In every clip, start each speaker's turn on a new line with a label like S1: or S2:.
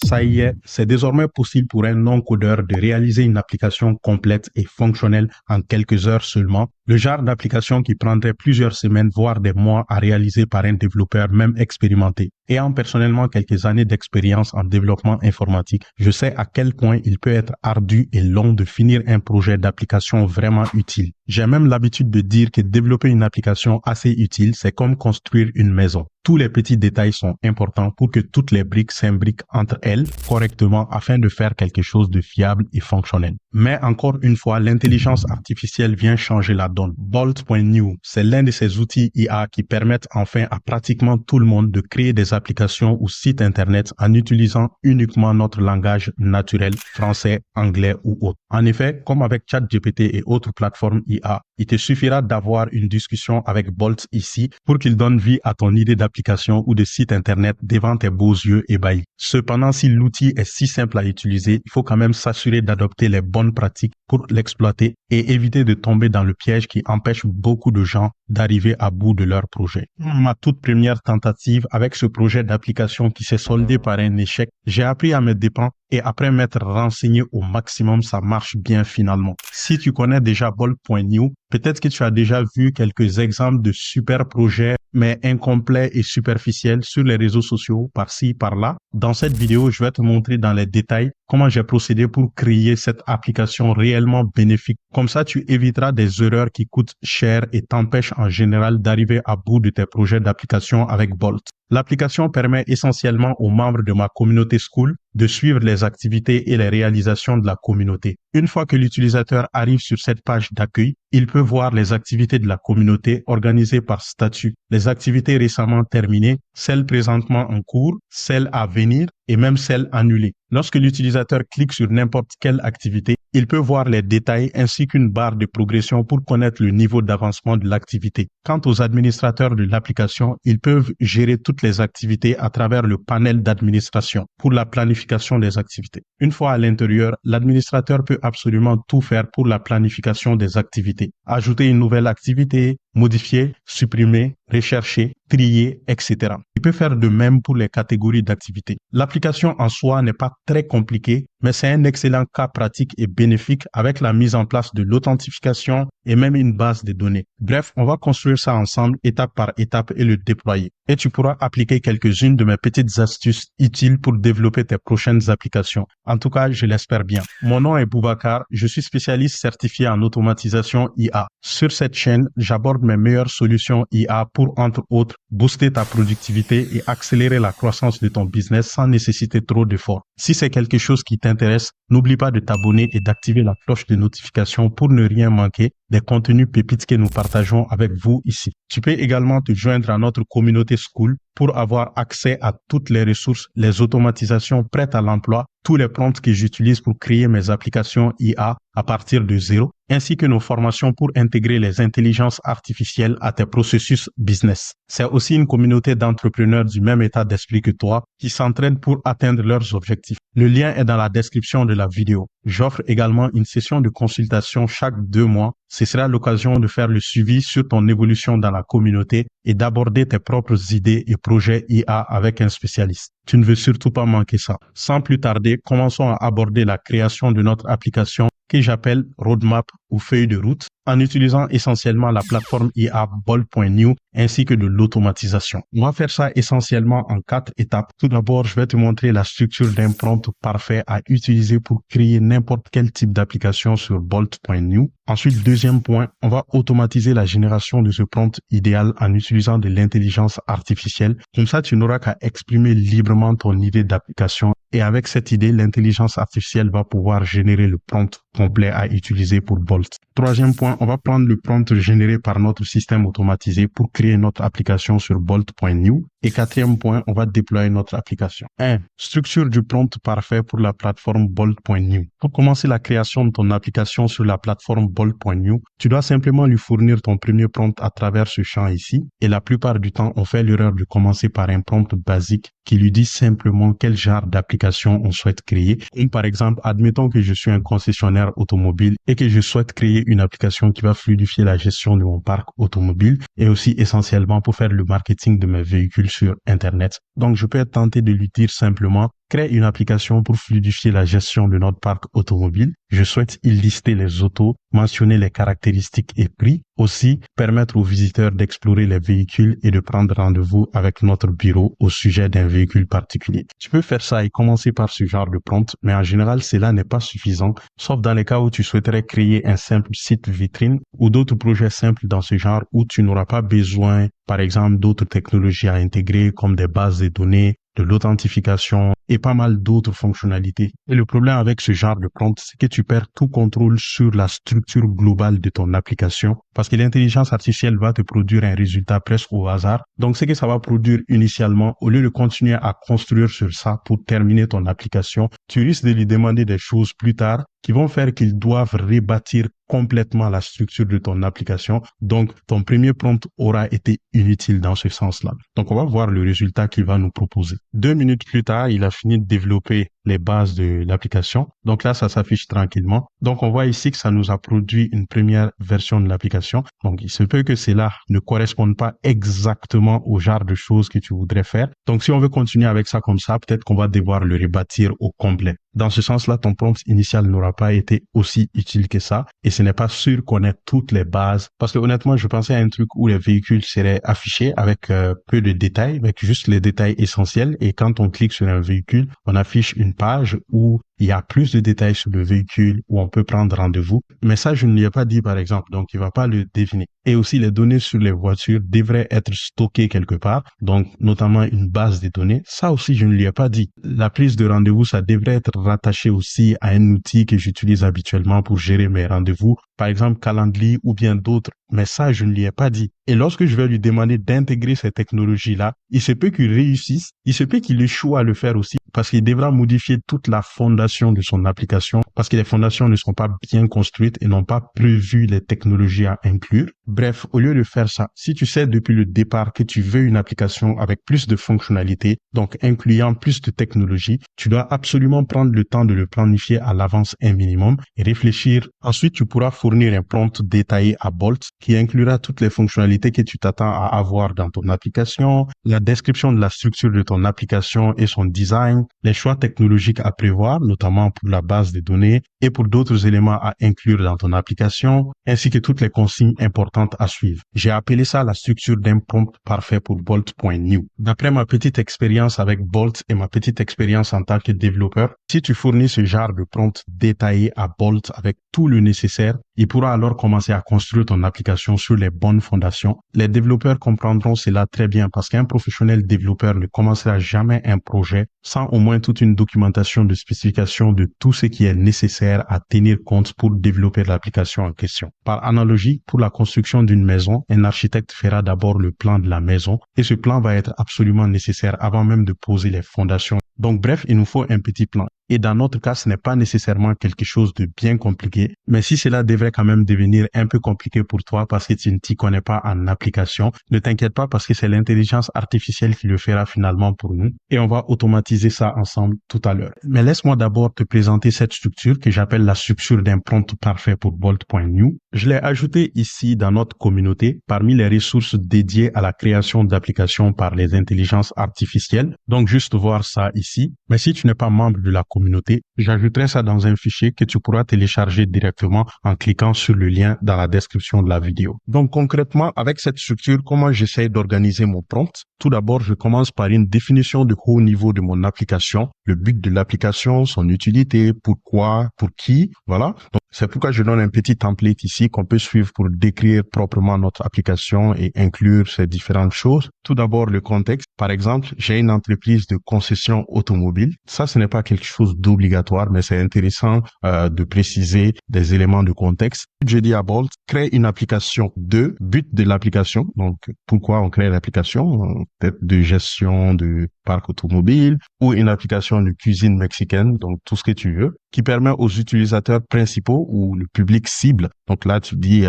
S1: Ça y est, c'est désormais possible pour un non-codeur de réaliser une application complète et fonctionnelle en quelques heures seulement, le genre d'application qui prendrait plusieurs semaines, voire des mois à réaliser par un développeur même expérimenté. Ayant personnellement quelques années d'expérience en développement informatique, je sais à quel point il peut être ardu et long de finir un projet d'application vraiment utile. J'ai même l'habitude de dire que développer une application assez utile, c'est comme construire une maison. Tous les petits détails sont importants pour que toutes les briques s'imbriquent entre elles correctement afin de faire quelque chose de fiable et fonctionnel. Mais encore une fois, l'intelligence artificielle vient changer la donne. Bolt.new, c'est l'un de ces outils IA qui permettent enfin à pratiquement tout le monde de créer des applications ou sites internet en utilisant uniquement notre langage naturel, français, anglais ou autre. En effet, comme avec ChatGPT et autres plateformes IA, il te suffira d'avoir une discussion avec Bolt ici pour qu'il donne vie à ton idée d'application ou de site internet devant tes beaux yeux ébahis. Cependant, si l'outil est si simple à utiliser, il faut quand même s'assurer d'adopter les bonnes pratiques pour l'exploiter et éviter de tomber dans le piège qui empêche beaucoup de gens d'arriver à bout de leur projet. Ma toute première tentative avec ce projet d'application qui s'est soldé par un échec, j'ai appris à mes dépens et après m'être renseigné au maximum, ça marche bien finalement. Si tu connais déjà Bolt.new, peut-être que tu as déjà vu quelques exemples de super projets mais incomplets et superficiels sur les réseaux sociaux par-ci, par-là. Dans cette vidéo, je vais te montrer dans les détails comment j'ai procédé pour créer cette application réellement bénéfique. Comme ça, tu éviteras des erreurs qui coûtent cher et t'empêchent en général d'arriver à bout de tes projets d'application avec Bolt. L'application permet essentiellement aux membres de ma communauté School de suivre les activités et les réalisations de la communauté. Une fois que l'utilisateur arrive sur cette page d'accueil, il peut voir les activités de la communauté organisées par statut, les activités récemment terminées, celles présentement en cours, celles à venir et même celles annulées. Lorsque l'utilisateur clique sur n'importe quelle activité, il peut voir les détails ainsi qu'une barre de progression pour connaître le niveau d'avancement de l'activité. Quant aux administrateurs de l'application, ils peuvent gérer toutes les activités à travers le panel d'administration pour la planification des activités. Une fois à l'intérieur, l'administrateur peut absolument tout faire pour la planification des activités. Ajouter une nouvelle activité, modifier, supprimer, rechercher, trier, etc. Il peut faire de même pour les catégories d'activités. L'application en soi n'est pas très compliquée, mais c'est un excellent cas pratique et bénéfique avec la mise en place de l'authentification et même une base de données. Bref, on va construire ça ensemble étape par étape et le déployer. Et tu pourras appliquer quelques-unes de mes petites astuces utiles pour développer tes prochaines applications. En tout cas, je l'espère bien. Mon nom est Boubacar, je suis spécialiste certifié en automatisation IA. Sur cette chaîne, j'aborde mes meilleures solutions IA pour, entre autres, booster ta productivité et accélérer la croissance de ton business sans nécessiter trop d'efforts. Si c'est quelque chose qui t'intéresse, n'oublie pas de t'abonner et d'activer la cloche de notification pour ne rien manquer des contenus pépites que nous partageons avec vous ici. Tu peux également te joindre à notre communauté School pour avoir accès à toutes les ressources, les automatisations prêtes à l'emploi, tous les prompts que j'utilise pour créer mes applications IA à partir de zéro, ainsi que nos formations pour intégrer les intelligences artificielles à tes processus business. C'est aussi une communauté d'entrepreneurs du même état d'esprit que toi qui s'entraînent pour atteindre leurs objectifs. Le lien est dans la description de la vidéo. J'offre également une session de consultation chaque 2 mois. Ce sera l'occasion de faire le suivi sur ton évolution dans la communauté et d'aborder tes propres idées et projets IA avec un spécialiste. Tu ne veux surtout pas manquer ça. Sans plus tarder, commençons à aborder la création de notre application que j'appelle Roadmap ou feuille de route en utilisant essentiellement la plateforme IA Bolt.new ainsi que de l'automatisation. On va faire ça essentiellement en 4 étapes. Tout d'abord, je vais te montrer la structure d'un prompt parfait à utiliser pour créer n'importe quel type d'application sur Bolt.new. Ensuite, deuxième point, on va automatiser la génération de ce prompt idéal en utilisant de l'intelligence artificielle. Comme ça, tu n'auras qu'à exprimer librement ton idée d'application et avec cette idée, l'intelligence artificielle va pouvoir générer le prompt complet à utiliser pour Bolt. Troisième point, on va prendre le prompt généré par notre système automatisé pour créer notre application sur Bolt.new. Et quatrième point, on va déployer notre application. 1. Structure du prompt parfait pour la plateforme Bolt.new. Pour commencer la création de ton application sur la plateforme Bolt.new, tu dois simplement lui fournir ton premier prompt à travers ce champ ici. Et la plupart du temps, on fait l'erreur de commencer par un prompt basique qui lui dit simplement quel genre d'application on souhaite créer. Comme par exemple, admettons que je suis un concessionnaire automobile et que je souhaite créer une application qui va fluidifier la gestion de mon parc automobile et aussi essentiellement pour faire le marketing de mes véhicules sur Internet. Donc, je peux être tenté de lui dire simplement crée une application pour fluidifier la gestion de notre parc automobile. Je souhaite y lister les autos, mentionner les caractéristiques et prix. Aussi, permettre aux visiteurs d'explorer les véhicules et de prendre rendez-vous avec notre bureau au sujet d'un véhicule particulier. Tu peux faire ça et commencer par ce genre de prompt, mais en général, cela n'est pas suffisant, sauf dans les cas où tu souhaiterais créer un simple site vitrine ou d'autres projets simples dans ce genre où tu n'auras pas besoin, par exemple, d'autres technologies à intégrer comme des bases de données, de l'authentification et pas mal d'autres fonctionnalités. Et le problème avec ce genre de prompt, c'est que tu perds tout contrôle sur la structure globale de ton application parce que l'intelligence artificielle va te produire un résultat presque au hasard. Donc, ce que ça va produire initialement, au lieu de continuer à construire sur ça pour terminer ton application, tu risques de lui demander des choses plus tard qui vont faire qu'ils doivent rebâtir complètement la structure de ton application. Donc, ton premier prompt aura été inutile dans ce sens-là. Donc, on va voir le résultat qu'il va nous proposer. 2 minutes plus tard, il a fini de développer les bases de l'application. Donc là, ça s'affiche tranquillement. Donc, on voit ici que ça nous a produit une première version de l'application. Donc, il se peut que cela ne corresponde pas exactement au genre de choses que tu voudrais faire. Donc, si on veut continuer avec ça comme ça, peut-être qu'on va devoir le rebâtir au complet. Dans ce sens-là, ton prompt initial n'aura pas été aussi utile que ça. Et ce n'est pas sûr qu'on ait toutes les bases. Parce que honnêtement, je pensais à un truc où les véhicules seraient affichés avec peu de détails, avec juste les détails essentiels. Et quand on clique sur un véhicule, on affiche une page où il y a plus de détails sur le véhicule, où on peut prendre rendez-vous. Mais ça, je ne lui ai pas dit, par exemple. Donc, il va pas le deviner. Et aussi, les données sur les voitures devraient être stockées quelque part. Donc, notamment une base de données. Ça aussi, je ne lui ai pas dit. La prise de rendez-vous, ça devrait être rattaché aussi à un outil que j'utilise habituellement pour gérer mes rendez-vous. Par exemple, Calendly ou bien d'autres. Mais ça, je ne lui ai pas dit. Et lorsque je vais lui demander d'intégrer ces technologies-là, il se peut qu'il réussisse, il se peut qu'il échoue à le faire aussi parce qu'il devra modifier toute la fondation de son application parce que les fondations ne sont pas bien construites et n'ont pas prévu les technologies à inclure. Bref, au lieu de faire ça, si tu sais depuis le départ que tu veux une application avec plus de fonctionnalités, donc incluant plus de technologies, tu dois absolument prendre le temps de le planifier à l'avance un minimum et réfléchir. Ensuite, tu pourras fournir un prompt détaillé à Bolt qui inclura toutes les fonctionnalités que tu t'attends à avoir dans ton application, la description de la structure de ton application et son design, les choix technologiques à prévoir, notamment pour la base de données et pour d'autres éléments à inclure dans ton application, ainsi que toutes les consignes importantes à suivre. J'ai appelé ça la structure d'un prompt parfait pour Bolt.new. D'après ma petite expérience avec Bolt et ma petite expérience en tant que développeur, si tu fournis ce genre de prompt détaillé à Bolt avec tout le nécessaire, il pourra alors commencer à construire ton application sur les bonnes fondations. Les développeurs comprendront cela très bien parce qu'un professionnel développeur ne commencera jamais un projet sans au moins toute une documentation de spécification de tout ce qui est nécessaire à tenir compte pour développer l'application en question. Par analogie, pour la construction d'une maison, un architecte fera d'abord le plan de la maison et ce plan va être absolument nécessaire avant même de poser les fondations. Donc bref, il nous faut un petit plan. Et dans notre cas, ce n'est pas nécessairement quelque chose de bien compliqué, mais si cela devrait quand même devenir un peu compliqué pour toi parce que tu ne t'y connais pas en application, ne t'inquiète pas parce que c'est l'intelligence artificielle qui le fera finalement pour nous et on va automatiser ça ensemble tout à l'heure. Mais laisse-moi d'abord te présenter cette structure que j'appelle la structure d'un prompt parfait pour Bolt.new. Je l'ai ajoutée ici dans notre communauté parmi les ressources dédiées à la création d'applications par les intelligences artificielles. Donc juste voir ça ici. Mais si tu n'es pas membre de la communauté, j'ajouterai ça dans un fichier que tu pourras télécharger directement en cliquant sur le lien dans la description de la vidéo. Donc concrètement, avec cette structure, comment j'essaie d'organiser mon prompt? Tout d'abord, je commence par une définition de haut niveau de mon application, le but de l'application, son utilité, pourquoi, pour qui, voilà. Donc, c'est pourquoi je donne un petit template ici qu'on peut suivre pour décrire proprement notre application et inclure ces différentes choses. Tout d'abord, le contexte. Par exemple, j'ai une entreprise de concession automobile. Ça, ce n'est pas quelque chose d'obligatoire, mais c'est intéressant de préciser des éléments de contexte. Je dis à Bolt, crée une application de but de l'application. Donc, pourquoi on crée l'application? Peut-être de gestion de parc automobile ou une application de cuisine mexicaine, donc tout ce que tu veux, qui permet aux utilisateurs principaux ou le public cible. Donc là, tu dis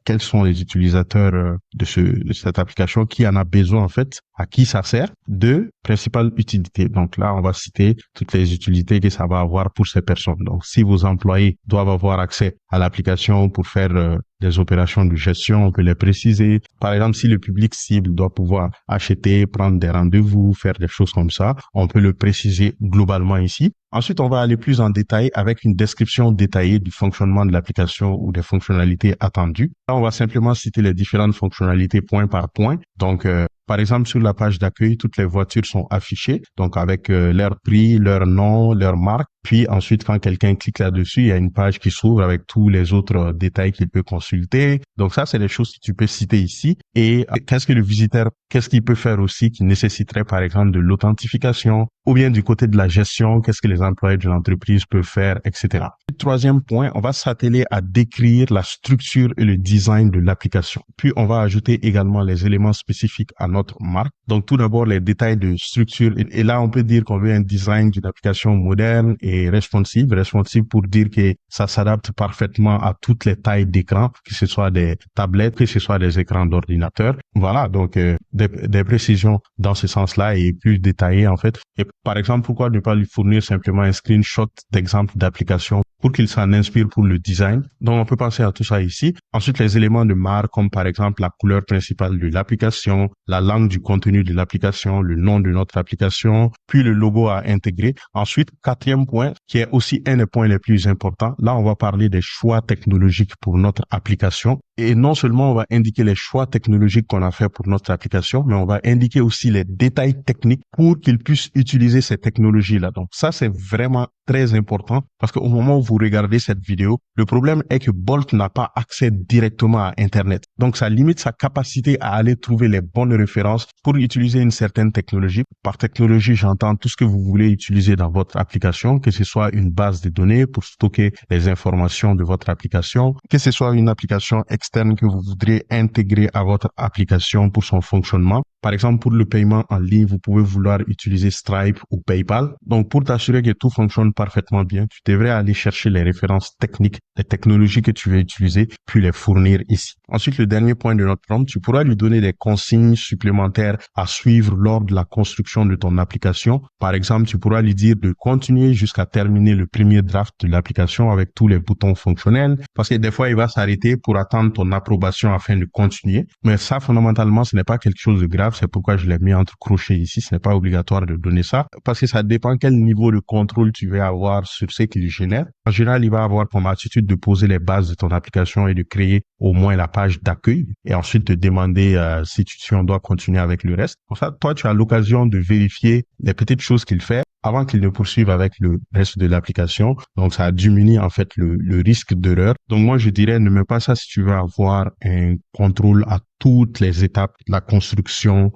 S1: quels sont les utilisateurs de cette application, qui en a besoin en fait, à qui ça sert, de principale utilité. Donc là, on va citer toutes les utilités que ça va avoir pour ces personnes. Donc si vos employés doivent avoir accès à l'application pour faire des opérations de gestion, on peut les préciser. Par exemple, si le public cible doit pouvoir acheter, prendre des rendez-vous, faire des choses comme ça, on peut le préciser globalement ici. Ensuite, on va aller plus en détail avec une description détaillée du fonctionnement de l'application ou des fonctionnalités attendues. Là, on va simplement citer les différentes fonctionnalités point par point. Donc, par exemple, sur la page d'accueil, toutes les voitures sont affichées, donc avec leur prix, leur nom, leur marque. Puis ensuite, quand quelqu'un clique là-dessus, il y a une page qui s'ouvre avec tous les autres détails qu'il peut consulter. Donc ça, c'est les choses que tu peux citer ici. Et qu'est-ce que le visiteur, qu'est-ce qu'il peut faire aussi qui nécessiterait, par exemple, de l'authentification ou bien du côté de la gestion, qu'est-ce que les employés de l'entreprise peuvent faire, etc. Troisième point, on va s'atteler à décrire la structure et le design de l'application. Puis, on va ajouter également les éléments spécifiques à notre marque. Donc, tout d'abord, les détails de structure. Et là, on peut dire qu'on veut un design d'une application moderne et responsive. Responsive pour dire que ça s'adapte parfaitement à toutes les tailles d'écran, que ce soit des tablettes, que ce soit des écrans d'ordinateur. Voilà, donc des précisions dans ce sens-là et plus détaillées, en fait. Et par exemple, pourquoi ne pas lui fournir simplement un screenshot d'exemple d'application pour qu'il s'en inspire pour le design. Donc, on peut penser à tout ça ici. Ensuite, les éléments de marque, comme par exemple la couleur principale de l'application, la langue du contenu de l'application, le nom de notre application, puis le logo à intégrer. Ensuite, quatrième point, qui est aussi un des points les plus importants. Là, on va parler des choix technologiques pour notre application. Et non seulement on va indiquer les choix technologiques qu'on a fait pour notre application, mais on va indiquer aussi les détails techniques pour qu'ils puissent utiliser ces technologies-là. Donc ça, c'est vraiment très important parce qu'au moment où vous regardez cette vidéo, le problème est que Bolt n'a pas accès directement à Internet. Donc ça limite sa capacité à aller trouver les bonnes références pour utiliser une certaine technologie. Par technologie, j'entends tout ce que vous voulez utiliser dans votre application, que ce soit une base de données pour stocker les informations de votre application, que ce soit une application externe que vous voudrez intégrer à votre application pour son fonctionnement. Par exemple, pour le paiement en ligne, vous pouvez vouloir utiliser Stripe ou PayPal. Donc, pour t'assurer que tout fonctionne parfaitement bien, tu devrais aller chercher les références techniques, les technologies que tu veux utiliser, puis les fournir ici. Ensuite, le dernier point de notre prompt, tu pourras lui donner des consignes supplémentaires à suivre lors de la construction de ton application. Par exemple, tu pourras lui dire de continuer jusqu'à terminer le premier draft de l'application avec tous les boutons fonctionnels, parce que des fois, il va s'arrêter pour attendre ton approbation afin de continuer. Mais ça, fondamentalement, ce n'est pas quelque chose de grave. C'est pourquoi je l'ai mis entre crochets ici. Ce n'est pas obligatoire de donner ça parce que ça dépend quel niveau de contrôle tu veux avoir sur ce qu'il génère. En général, il va avoir comme attitude de poser les bases de ton application et de créer au moins la page d'accueil et ensuite te demander si on doit continuer avec le reste. Pour ça, toi, tu as l'occasion de vérifier les petites choses qu'il fait avant qu'il ne poursuive avec le reste de l'application. Donc, ça diminue en fait le risque d'erreur. Donc, moi, je dirais, ne mets pas ça si tu veux avoir un contrôle à toutes les étapes de la construction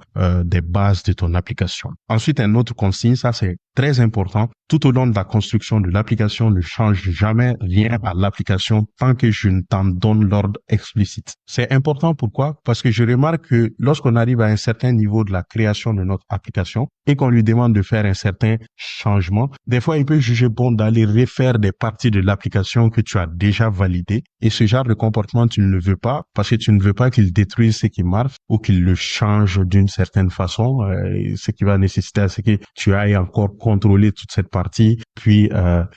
S1: des bases de ton application. Ensuite, un autre consigne, ça c'est très important. Tout au long de la construction de l'application, ne change jamais rien à l'application tant que je ne t'en donne l'ordre explicite. C'est important pourquoi? Parce que je remarque que lorsqu'on arrive à un certain niveau de la création de notre application et qu'on lui demande de faire un certain changement, des fois il peut juger bon d'aller refaire des parties de l'application que tu as déjà validées. Et ce genre de comportement, tu ne le veux pas parce que tu ne veux pas qu'il détruise ce qui marche ou qu'il le change d'une certaine façon, ce qui va nécessiter à ce que tu ailles encore contrôler toute cette partie, puis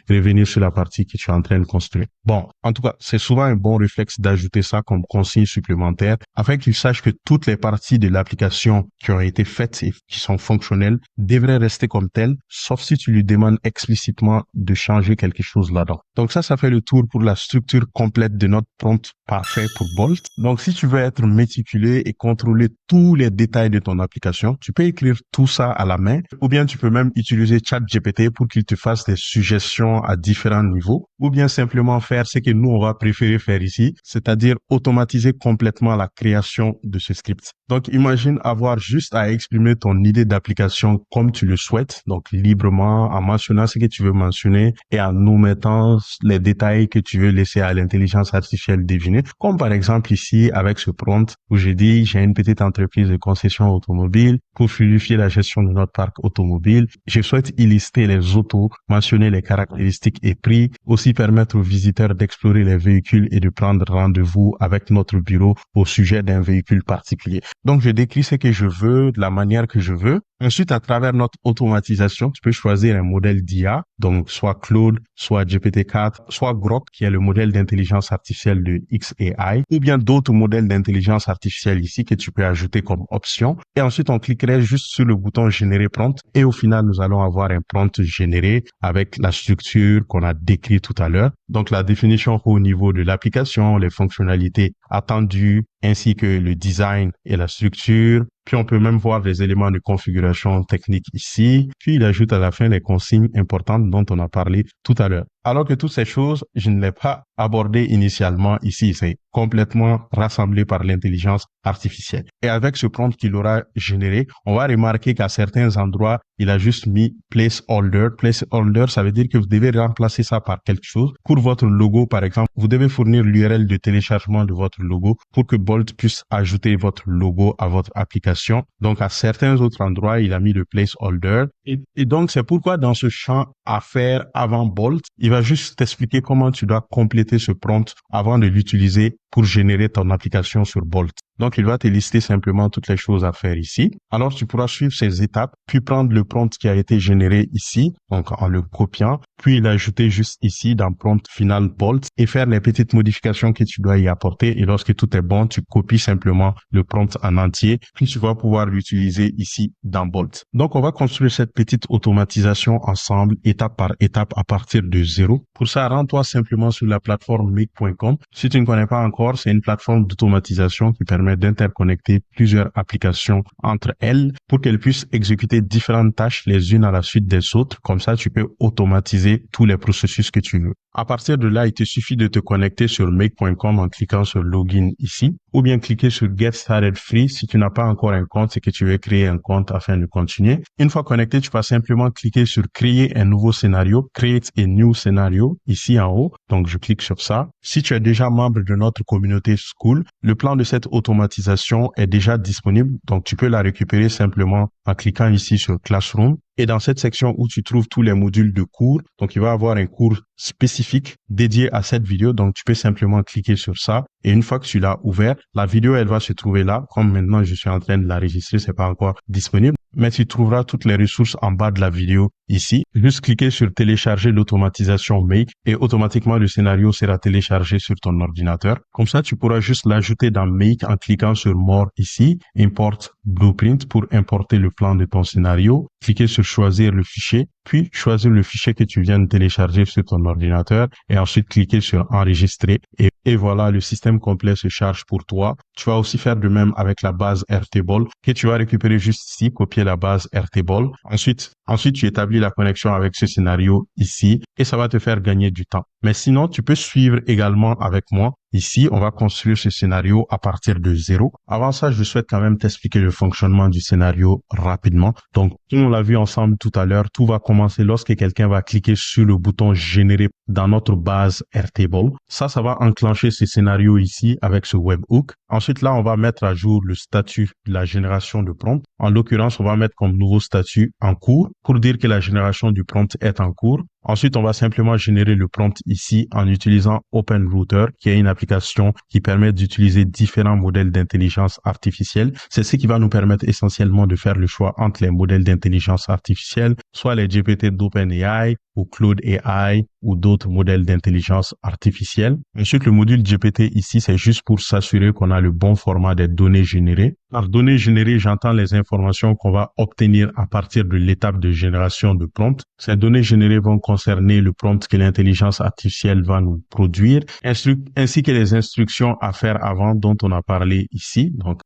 S1: revenir sur la partie que tu es en train de construire. Bon, en tout cas, c'est souvent un bon réflexe d'ajouter ça comme consigne supplémentaire afin qu'il sache que toutes les parties de l'application qui ont été faites et qui sont fonctionnelles devraient rester comme telles, sauf si tu lui demandes explicitement de changer quelque chose là-dedans. Donc ça fait le tour pour la structure complète de notre prompt parfait pour Bolt. Donc si tu veux être méticuleux et contrôler tous les détails de ton application, tu peux écrire tout ça à la main ou bien tu peux même utiliser ChatGPT pour qu'il te fasse des suggestions à différents niveaux ou bien simplement faire ce que nous on va préférer faire ici, c'est-à-dire automatiser complètement la création de ce script. Donc imagine avoir juste à exprimer ton idée d'application comme tu le souhaites, donc librement en mentionnant ce que tu veux mentionner et en nous mettant les détails que tu veux laisser à l'intelligence artificielle deviner, comme par exemple ici avec ce prompt où j'ai dit j'ai une petite entreprise de concession automobile pour fluidifier la gestion de notre parc automobile. Je souhaite y lister les autos, mentionner les caractéristiques et prix, aussi permettre aux visiteurs d'explorer les véhicules et de prendre rendez-vous avec notre bureau au sujet d'un véhicule particulier. Donc, je décris ce que je veux, de la manière que je veux. Ensuite, à travers notre automatisation, tu peux choisir un modèle d'IA donc soit Claude, soit GPT-4, soit Grok, qui est le modèle d'intelligence artificielle de xAI, ou bien d'autres modèles d'intelligence artificielle ici que tu peux ajouter comme option. Et ensuite, on cliquerait juste sur le bouton générer prompt et au final, nous allons avoir un prompt généré avec la structure qu'on a décrite tout à l'heure. Donc, la définition au niveau de l'application, les fonctionnalités attendues, ainsi que le design et la structure. Puis, on peut même voir les éléments de configuration technique ici. Puis, il ajoute à la fin les consignes importantes dont on a parlé tout à l'heure. Alors que toutes ces choses, je ne l'ai pas abordé initialement ici. C'est complètement rassemblé par l'intelligence artificielle. Et avec ce prompt qu'il aura généré, on va remarquer qu'à certains endroits, il a juste mis placeholder. Placeholder, ça veut dire que vous devez remplacer ça par quelque chose. Pour votre logo, par exemple, vous devez fournir l'URL de téléchargement de votre logo pour que Bolt puisse ajouter votre logo à votre application. Donc, à certains autres endroits, il a mis le placeholder. Et donc, c'est pourquoi dans ce champ à faire avant Bolt, il va juste t'expliquer comment tu dois compléter ce prompt avant de l'utiliser pour générer ton application sur Bolt. Donc, il va te lister simplement toutes les choses à faire ici. Alors, tu pourras suivre ces étapes, puis prendre le prompt qui a été généré ici, donc en le copiant, puis l'ajouter juste ici dans prompt final Bolt et faire les petites modifications que tu dois y apporter. Et lorsque tout est bon, tu copies simplement le prompt en entier, puis tu vas pouvoir l'utiliser ici dans Bolt. Donc, on va construire cette petite automatisation ensemble, étape par étape à partir de zéro. Pour ça, rends-toi simplement sur la plateforme make.com. Si tu ne connais pas encore, c'est une plateforme d'automatisation qui permet d'interconnecter plusieurs applications entre elles pour qu'elles puissent exécuter différentes tâches les unes à la suite des autres. Comme ça, tu peux automatiser tous les processus que tu veux. À partir de là, il te suffit de te connecter sur make.com en cliquant sur Login ici, ou bien cliquer sur Get Started Free si tu n'as pas encore un compte et que tu veux créer un compte afin de continuer. Une fois connecté, tu vas simplement cliquer sur Créer un nouveau scénario, Create a New Scenario, ici en haut. Donc, je clique sur ça. Si tu es déjà membre de notre communauté School, le plan de cette automatisation est déjà disponible. Donc, tu peux la récupérer simplement en cliquant ici sur Classroom. Et dans cette section où tu trouves tous les modules de cours, donc il va y avoir un cours spécifique dédié à cette vidéo. Donc, tu peux simplement cliquer sur ça. Et une fois que tu l'as ouvert, la vidéo, elle va se trouver là. Comme maintenant, je suis en train de l'enregistrer, c'est pas encore disponible. Mais tu trouveras toutes les ressources en bas de la vidéo ici. Juste cliquer sur télécharger l'automatisation Make et automatiquement le scénario sera téléchargé sur ton ordinateur. Comme ça, tu pourras juste l'ajouter dans Make en cliquant sur More ici, Import Blueprint pour importer le plan de ton scénario. Cliquez sur choisir le fichier, puis choisir le fichier que tu viens de télécharger sur ton ordinateur et ensuite cliquer sur enregistrer et voilà, le système complet se charge pour toi. Tu vas aussi faire de même avec la base Airtable que tu vas récupérer juste ici, copier la base Airtable. Ensuite, tu établis la connexion avec ce scénario ici et ça va te faire gagner du temps. Mais sinon, tu peux suivre également avec moi. Ici, on va construire ce scénario à partir de zéro. Avant ça, je souhaite quand même t'expliquer le fonctionnement du scénario rapidement. Donc, comme on l'a vu ensemble tout à l'heure, tout va commencer lorsque quelqu'un va cliquer sur le bouton générer dans notre base Airtable. Ça va enclencher ce scénario ici avec ce webhook. Ensuite, là, on va mettre à jour le statut de la génération de prompt. En l'occurrence, on va mettre comme nouveau statut en cours pour dire que la génération du prompt est en cours. Ensuite, on va simplement générer le prompt ici en utilisant OpenRouter, qui est une application qui permet d'utiliser différents modèles d'intelligence artificielle. C'est ce qui va nous permettre essentiellement de faire le choix entre les modèles d'intelligence artificielle, soit les GPT d'OpenAI ou Claude AI ou d'autres modèles d'intelligence artificielle. Ensuite, le module GPT ici, c'est juste pour s'assurer qu'on a le bon format des données générées. Par données générées, j'entends les informations qu'on va obtenir à partir de l'étape de génération de prompt. Ces données générées vont concerner le prompt que l'intelligence artificielle va nous produire, ainsi que les instructions à faire avant dont on a parlé ici, donc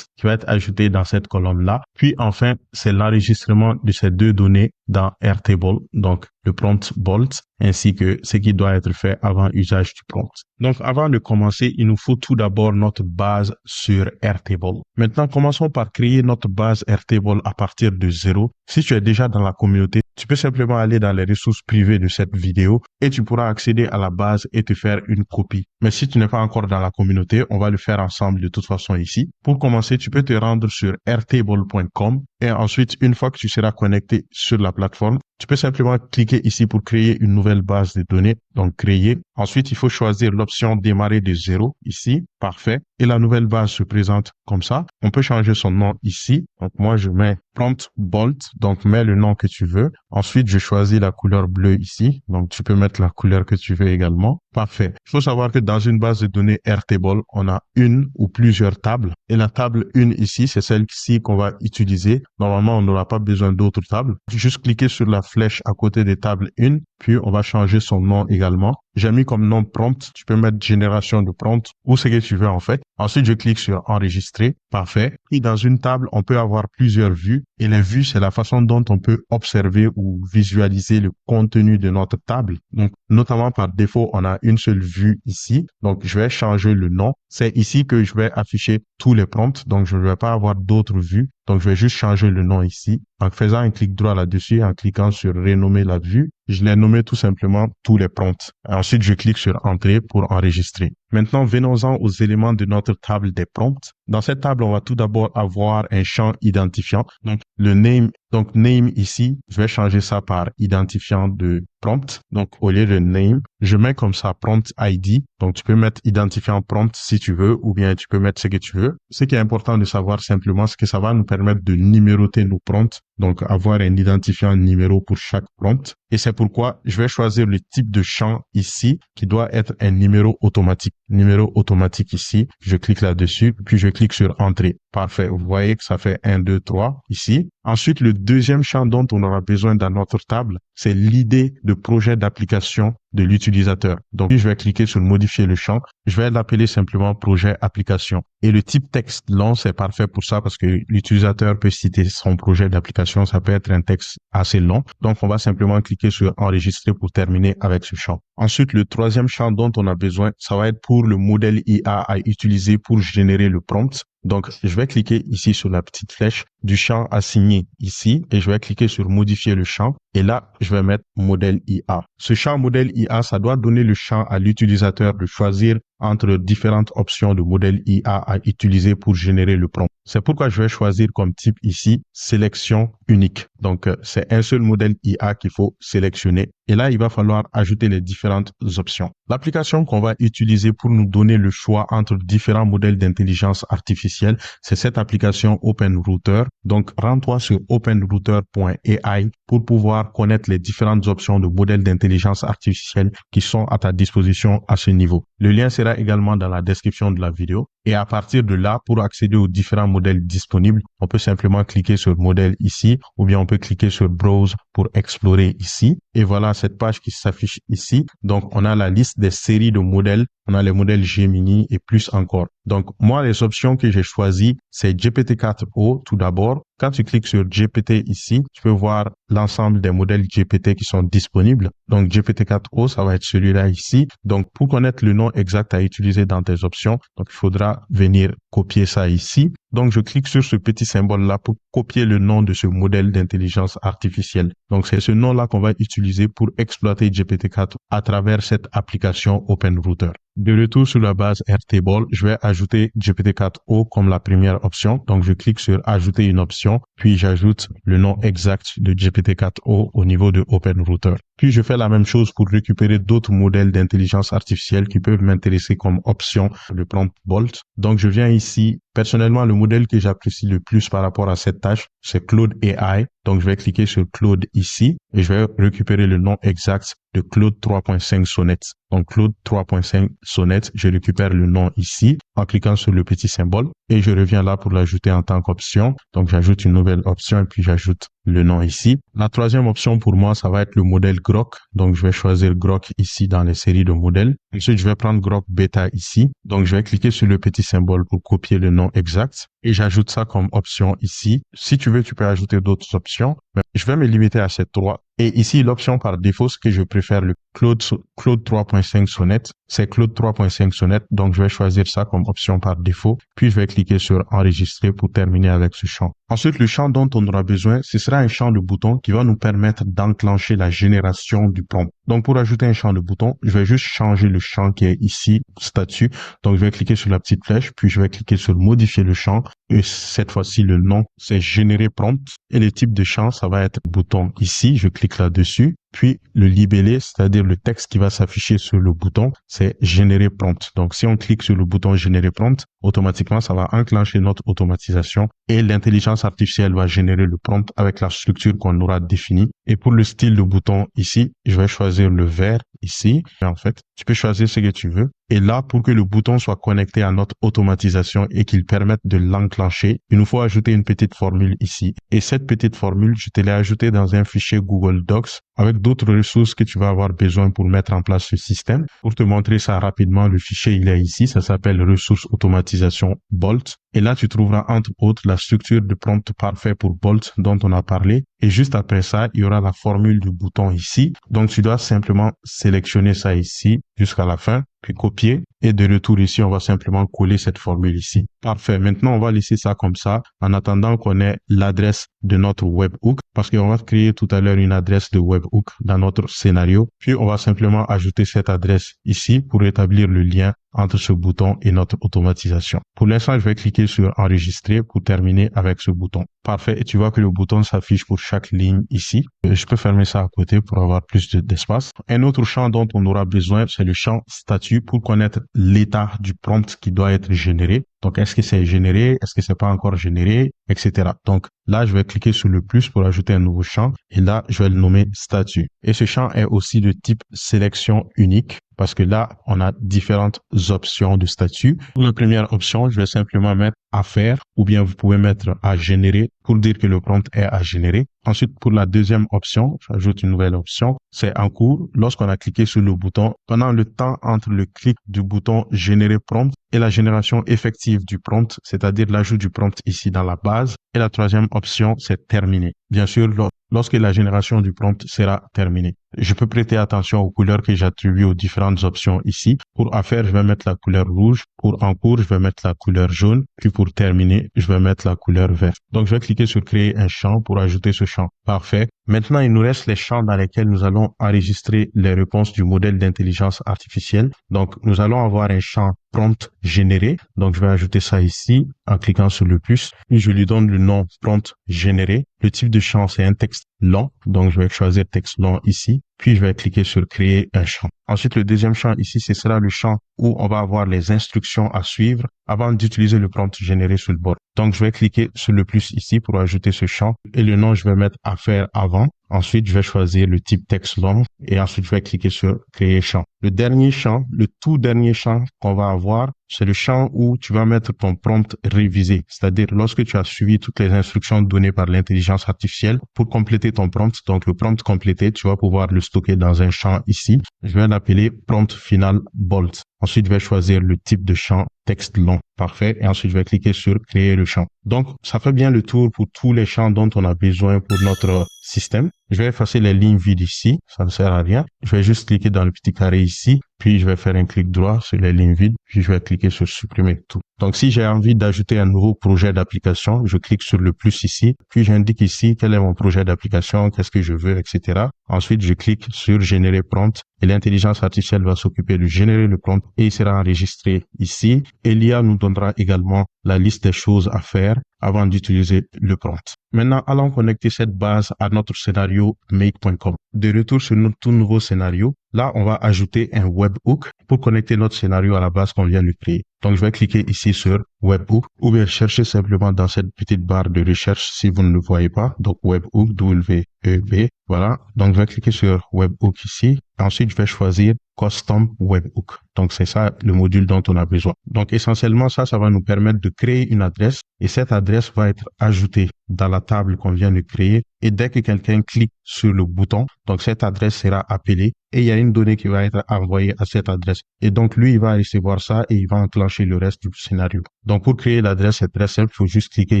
S1: qui va être ajouté dans cette colonne-là. Puis enfin, c'est l'enregistrement de ces deux données dans Airtable, donc le prompt Bolt, ainsi que ce qui doit être fait avant usage du prompt. Donc, avant de commencer, il nous faut tout d'abord notre base sur Airtable. Maintenant, commençons par créer notre base Airtable à partir de zéro. Si tu es déjà dans la communauté, tu peux simplement aller dans les ressources privées de cette vidéo et tu pourras accéder à la base et te faire une copie. Mais si tu n'es pas encore dans la communauté, on va le faire ensemble de toute façon ici. Pour commencer, tu peux te rendre sur airtable.com Et ensuite, une fois que tu seras connecté sur la plateforme, tu peux simplement cliquer ici pour créer une nouvelle base de données. Donc, créer. Ensuite, il faut choisir l'option démarrer de zéro ici. Parfait. Et la nouvelle base se présente comme ça. On peut changer son nom ici. Donc, moi, je mets Prompt Bolt. Donc, mets le nom que tu veux. Ensuite, je choisis la couleur bleue ici. Donc, tu peux mettre la couleur que tu veux également. Parfait. Il faut savoir que dans une base de données Airtable, on a une ou plusieurs tables. Et la table 1 ici, c'est celle-ci qu'on va utiliser. Normalement, on n'aura pas besoin d'autres tables. Juste cliquer sur la flèche à côté des tables 1, puis on va changer son nom également. J'ai mis comme nom prompt. Tu peux mettre génération de prompt ou ce que tu veux en fait. Ensuite, je clique sur enregistrer. Parfait. Et dans une table, on peut avoir plusieurs vues. Et les vues, c'est la façon dont on peut observer ou visualiser le contenu de notre table. Donc, notamment par défaut, on a une seule vue ici. Donc, je vais changer le nom. C'est ici que je vais afficher tous les prompts. Donc, je ne vais pas avoir d'autres vues. Donc, je vais juste changer le nom ici. En faisant un clic droit là-dessus, en cliquant sur renommer la vue, je l'ai nommé tout simplement tous les prompts. Ensuite, je clique sur entrée pour enregistrer. Maintenant, venons-en aux éléments de notre table des prompts. Dans cette table, on va tout d'abord avoir un champ identifiant. Donc, le name. Donc, name ici, je vais changer ça par identifiant de prompt. Donc, au lieu de name, je mets comme ça prompt ID. Donc, tu peux mettre identifiant prompt si tu veux, ou bien tu peux mettre ce que tu veux. Ce qui est important de savoir simplement, c'est que ça va nous permettre de numéroter nos prompts. Donc, avoir un identifiant numéro pour chaque prompt. Et c'est pourquoi je vais choisir le type de champ ici, qui doit être un numéro automatique. Numéro automatique ici. Je clique là-dessus, puis je clique sur entrée. Parfait. Vous voyez que ça fait 1, 2, 3 ici. Ensuite, le deuxième champ dont on aura besoin dans notre table, c'est l'idée de projet d'application de l'utilisateur. Donc, je vais cliquer sur modifier le champ. Je vais l'appeler simplement projet application. Et le type texte long, c'est parfait pour ça parce que l'utilisateur peut citer son projet d'application. Ça peut être un texte assez long. Donc, on va simplement cliquer sur enregistrer pour terminer avec ce champ. Ensuite, le troisième champ dont on a besoin, ça va être pour le modèle IA à utiliser pour générer le prompt. Donc, je vais cliquer ici sur la petite flèche du champ assigné ici et je vais cliquer sur modifier le champ. Et là, je vais mettre modèle IA. Ce champ modèle IA, ça doit donner le champ à l'utilisateur de choisir entre différentes options de modèle IA à utiliser pour générer le prompt. C'est pourquoi je vais choisir comme type ici sélection unique. Donc, c'est un seul modèle IA qu'il faut sélectionner. Et là, il va falloir ajouter les différentes options. L'application qu'on va utiliser pour nous donner le choix entre différents modèles d'intelligence artificielle, c'est cette application OpenRouter. Donc, rends-toi sur openrouter.ai pour pouvoir connaître les différentes options de modèles d'intelligence artificielle qui sont à ta disposition à ce niveau. Le lien sera également dans la description de la vidéo. Et à partir de là, pour accéder aux différents modèles disponibles, on peut simplement cliquer sur modèle ici ou bien on peut cliquer sur browse pour explorer ici. Et voilà cette page qui s'affiche ici. Donc, on a la liste des séries de modèles. On a les modèles Gemini et plus encore. Donc, moi, les options que j'ai choisies, c'est GPT-4o tout d'abord. Quand tu cliques sur GPT ici, tu peux voir l'ensemble des modèles GPT qui sont disponibles. Donc, GPT-4o, ça va être celui-là ici. Donc, pour connaître le nom exact à utiliser dans tes options, donc il faudra venir copier ça ici. Donc, je clique sur ce petit symbole-là pour copier le nom de ce modèle d'intelligence artificielle. Donc, c'est ce nom-là qu'on va utiliser pour exploiter GPT-4 à travers cette application OpenRouter. De retour sur la base Airtable, je vais ajouter GPT-4o comme la première option. Donc, je clique sur ajouter une option, puis j'ajoute le nom exact de GPT-4o au niveau de OpenRouter. Puis, je fais la même chose pour récupérer d'autres modèles d'intelligence artificielle qui peuvent m'intéresser comme option le prompt Bolt. Donc, je viens ici. Personnellement, le modèle que j'apprécie le plus par rapport à cette tâche, c'est Claude AI. Donc, je vais cliquer sur Claude ici et je vais récupérer le nom exact de Claude 3.5 Sonnet. Donc, Claude 3.5 Sonnet, je récupère le nom ici en cliquant sur le petit symbole et je reviens là pour l'ajouter en tant qu'option. Donc, j'ajoute une nouvelle option et puis j'ajoute le nom ici. La troisième option pour moi, ça va être le modèle Grok. Donc, je vais choisir Grok ici dans les séries de modèles. Ensuite, je vais prendre Grok Beta ici. Donc, je vais cliquer sur le petit symbole pour copier le nom exact et j'ajoute ça comme option ici. Si tu veux, tu peux ajouter d'autres options. Mais je vais me limiter à ces trois. Et ici, l'option par défaut, ce que je préfère le Claude 3.5 Sonnet. C'est Claude 3.5 Sonnet. Donc, je vais choisir ça comme option par défaut. Puis, je vais cliquer sur enregistrer pour terminer avec ce champ. Ensuite, le champ dont on aura besoin, ce sera un champ de bouton qui va nous permettre d'enclencher la génération du prompt. Donc, pour ajouter un champ de bouton, je vais juste changer le champ qui est ici, statut. Donc, je vais cliquer sur la petite flèche, puis je vais cliquer sur modifier le champ. Et cette fois-ci, le nom, c'est générer prompt. Et le type de champ, ça va être bouton ici. Je clique là-dessus. Puis, le libellé, c'est-à-dire le texte qui va s'afficher sur le bouton, c'est générer prompt. Donc, si on clique sur le bouton générer prompt, automatiquement, ça va enclencher notre automatisation et l'intelligence artificielle va générer le prompt avec la structure qu'on aura définie. Et pour le style de bouton ici, je vais choisir le vert ici. Et en fait, tu peux choisir ce que tu veux. Et là, pour que le bouton soit connecté à notre automatisation et qu'il permette de l'enclencher, il nous faut ajouter une petite formule ici. Et cette petite formule, je te l'ai ajoutée dans un fichier Google Docs avec d'autres ressources que tu vas avoir besoin pour mettre en place ce système. Pour te montrer ça rapidement, le fichier, il est ici. Ça s'appelle ressources automatisation Bolt. Et là, tu trouveras entre autres la structure de prompt parfait pour Bolt dont on a parlé. Et juste après ça, il y aura la formule du bouton ici. Donc, tu dois simplement sélectionner ça ici jusqu'à la fin, puis copier. Et de retour ici, on va simplement coller cette formule ici. Parfait. Maintenant, on va laisser ça comme ça en attendant qu'on ait l'adresse de notre webhook parce qu'on va créer tout à l'heure une adresse de webhook dans notre scénario. Puis, on va simplement ajouter cette adresse ici pour établir le lien entre ce bouton et notre automatisation. Pour l'instant, je vais cliquer sur enregistrer pour terminer avec ce bouton. Parfait. Et tu vois que le bouton s'affiche pour chaque ligne ici. Je peux fermer ça à côté pour avoir plus d'espace. Un autre champ dont on aura besoin, c'est le champ statut pour connaître l'état du prompt qui doit être généré. Donc, est-ce que c'est généré? Est-ce que c'est pas encore généré? Etc. Donc, là, je vais cliquer sur le plus pour ajouter un nouveau champ. Et là, je vais le nommer statut. Et ce champ est aussi de type sélection unique parce que là, on a différentes options de statut. Pour la première option, je vais simplement mettre à faire ou bien vous pouvez mettre à générer pour dire que le prompt est à générer. Ensuite, pour la deuxième option, j'ajoute une nouvelle option, c'est en cours. Lorsqu'on a cliqué sur le bouton, pendant le temps entre le clic du bouton générer prompt et la génération effective du prompt, c'est-à-dire l'ajout du prompt ici dans la base. Et la troisième option, c'est terminé. Bien sûr, lorsque la génération du prompt sera terminée. Je peux prêter attention aux couleurs que j'attribue aux différentes options ici. Pour à faire, je vais mettre la couleur rouge. Pour en cours, je vais mettre la couleur jaune. Puis pour terminer, je vais mettre la couleur verte. Donc, je vais cliquer sur créer un champ pour ajouter ce champ. Parfait. Maintenant, il nous reste les champs dans lesquels nous allons enregistrer les réponses du modèle d'intelligence artificielle. Donc, nous allons avoir un champ prompt généré. Donc, je vais ajouter ça ici en cliquant sur le plus. Puis, je lui donne le nom prompt généré. Le type de champ, c'est un texte long. Donc, je vais choisir texte long ici. Puis, je vais cliquer sur créer un champ. Ensuite, le deuxième champ ici, ce sera le champ où on va avoir les instructions à suivre avant d'utiliser le prompt généré sur le bord. Donc, je vais cliquer sur le plus ici pour ajouter ce champ. Et le nom, je vais mettre à faire avant. Ensuite, je vais choisir le type texte long et ensuite, je vais cliquer sur créer champ. Le dernier champ, le tout dernier champ qu'on va avoir, c'est le champ où tu vas mettre ton prompt révisé. C'est-à-dire, lorsque tu as suivi toutes les instructions données par l'intelligence artificielle pour compléter ton prompt, donc le prompt complété, tu vas pouvoir le stocker dans un champ ici. Je vais l'appeler prompt final bolt. Ensuite, je vais choisir le type de champ texte long. Parfait. Et ensuite, je vais cliquer sur créer le champ. Donc, ça fait bien le tour pour tous les champs dont on a besoin pour notre système. Je vais effacer les lignes vides ici. Ça ne sert à rien. Je vais juste cliquer dans le petit carré ici. Puis, je vais faire un clic droit sur les lignes vides. Puis, je vais cliquer sur supprimer tout. Donc, si j'ai envie d'ajouter un nouveau projet d'application, je clique sur le plus ici. Puis, j'indique ici quel est mon projet d'application, qu'est-ce que je veux, etc. Ensuite, je clique sur générer prompt et l'intelligence artificielle va s'occuper de générer le prompt et il sera enregistré ici. Et l'IA nous donnera également la liste des choses à faire avant d'utiliser le prompt. Maintenant, allons connecter cette base à notre scénario make.com. De retour sur notre tout nouveau scénario, là, on va ajouter un webhook pour connecter notre scénario à la base qu'on vient de créer. Donc, je vais cliquer ici sur webhook ou bien chercher simplement dans cette petite barre de recherche si vous ne le voyez pas. Donc, webhook, W-E-B. Voilà. Donc, je vais cliquer sur webhook ici. Ensuite, je vais choisir custom webhook. Donc, c'est ça le module dont on a besoin. Donc, essentiellement, ça va nous permettre de créer une adresse et cette adresse va être ajoutée dans la table qu'on vient de créer. Et dès que quelqu'un clique sur le bouton, donc cette adresse sera appelée et il y a une donnée qui va être envoyée à cette adresse. Et donc, lui, il va recevoir ça et il va enclencher le reste du scénario. Donc, pour créer l'adresse, c'est très simple. Il faut juste cliquer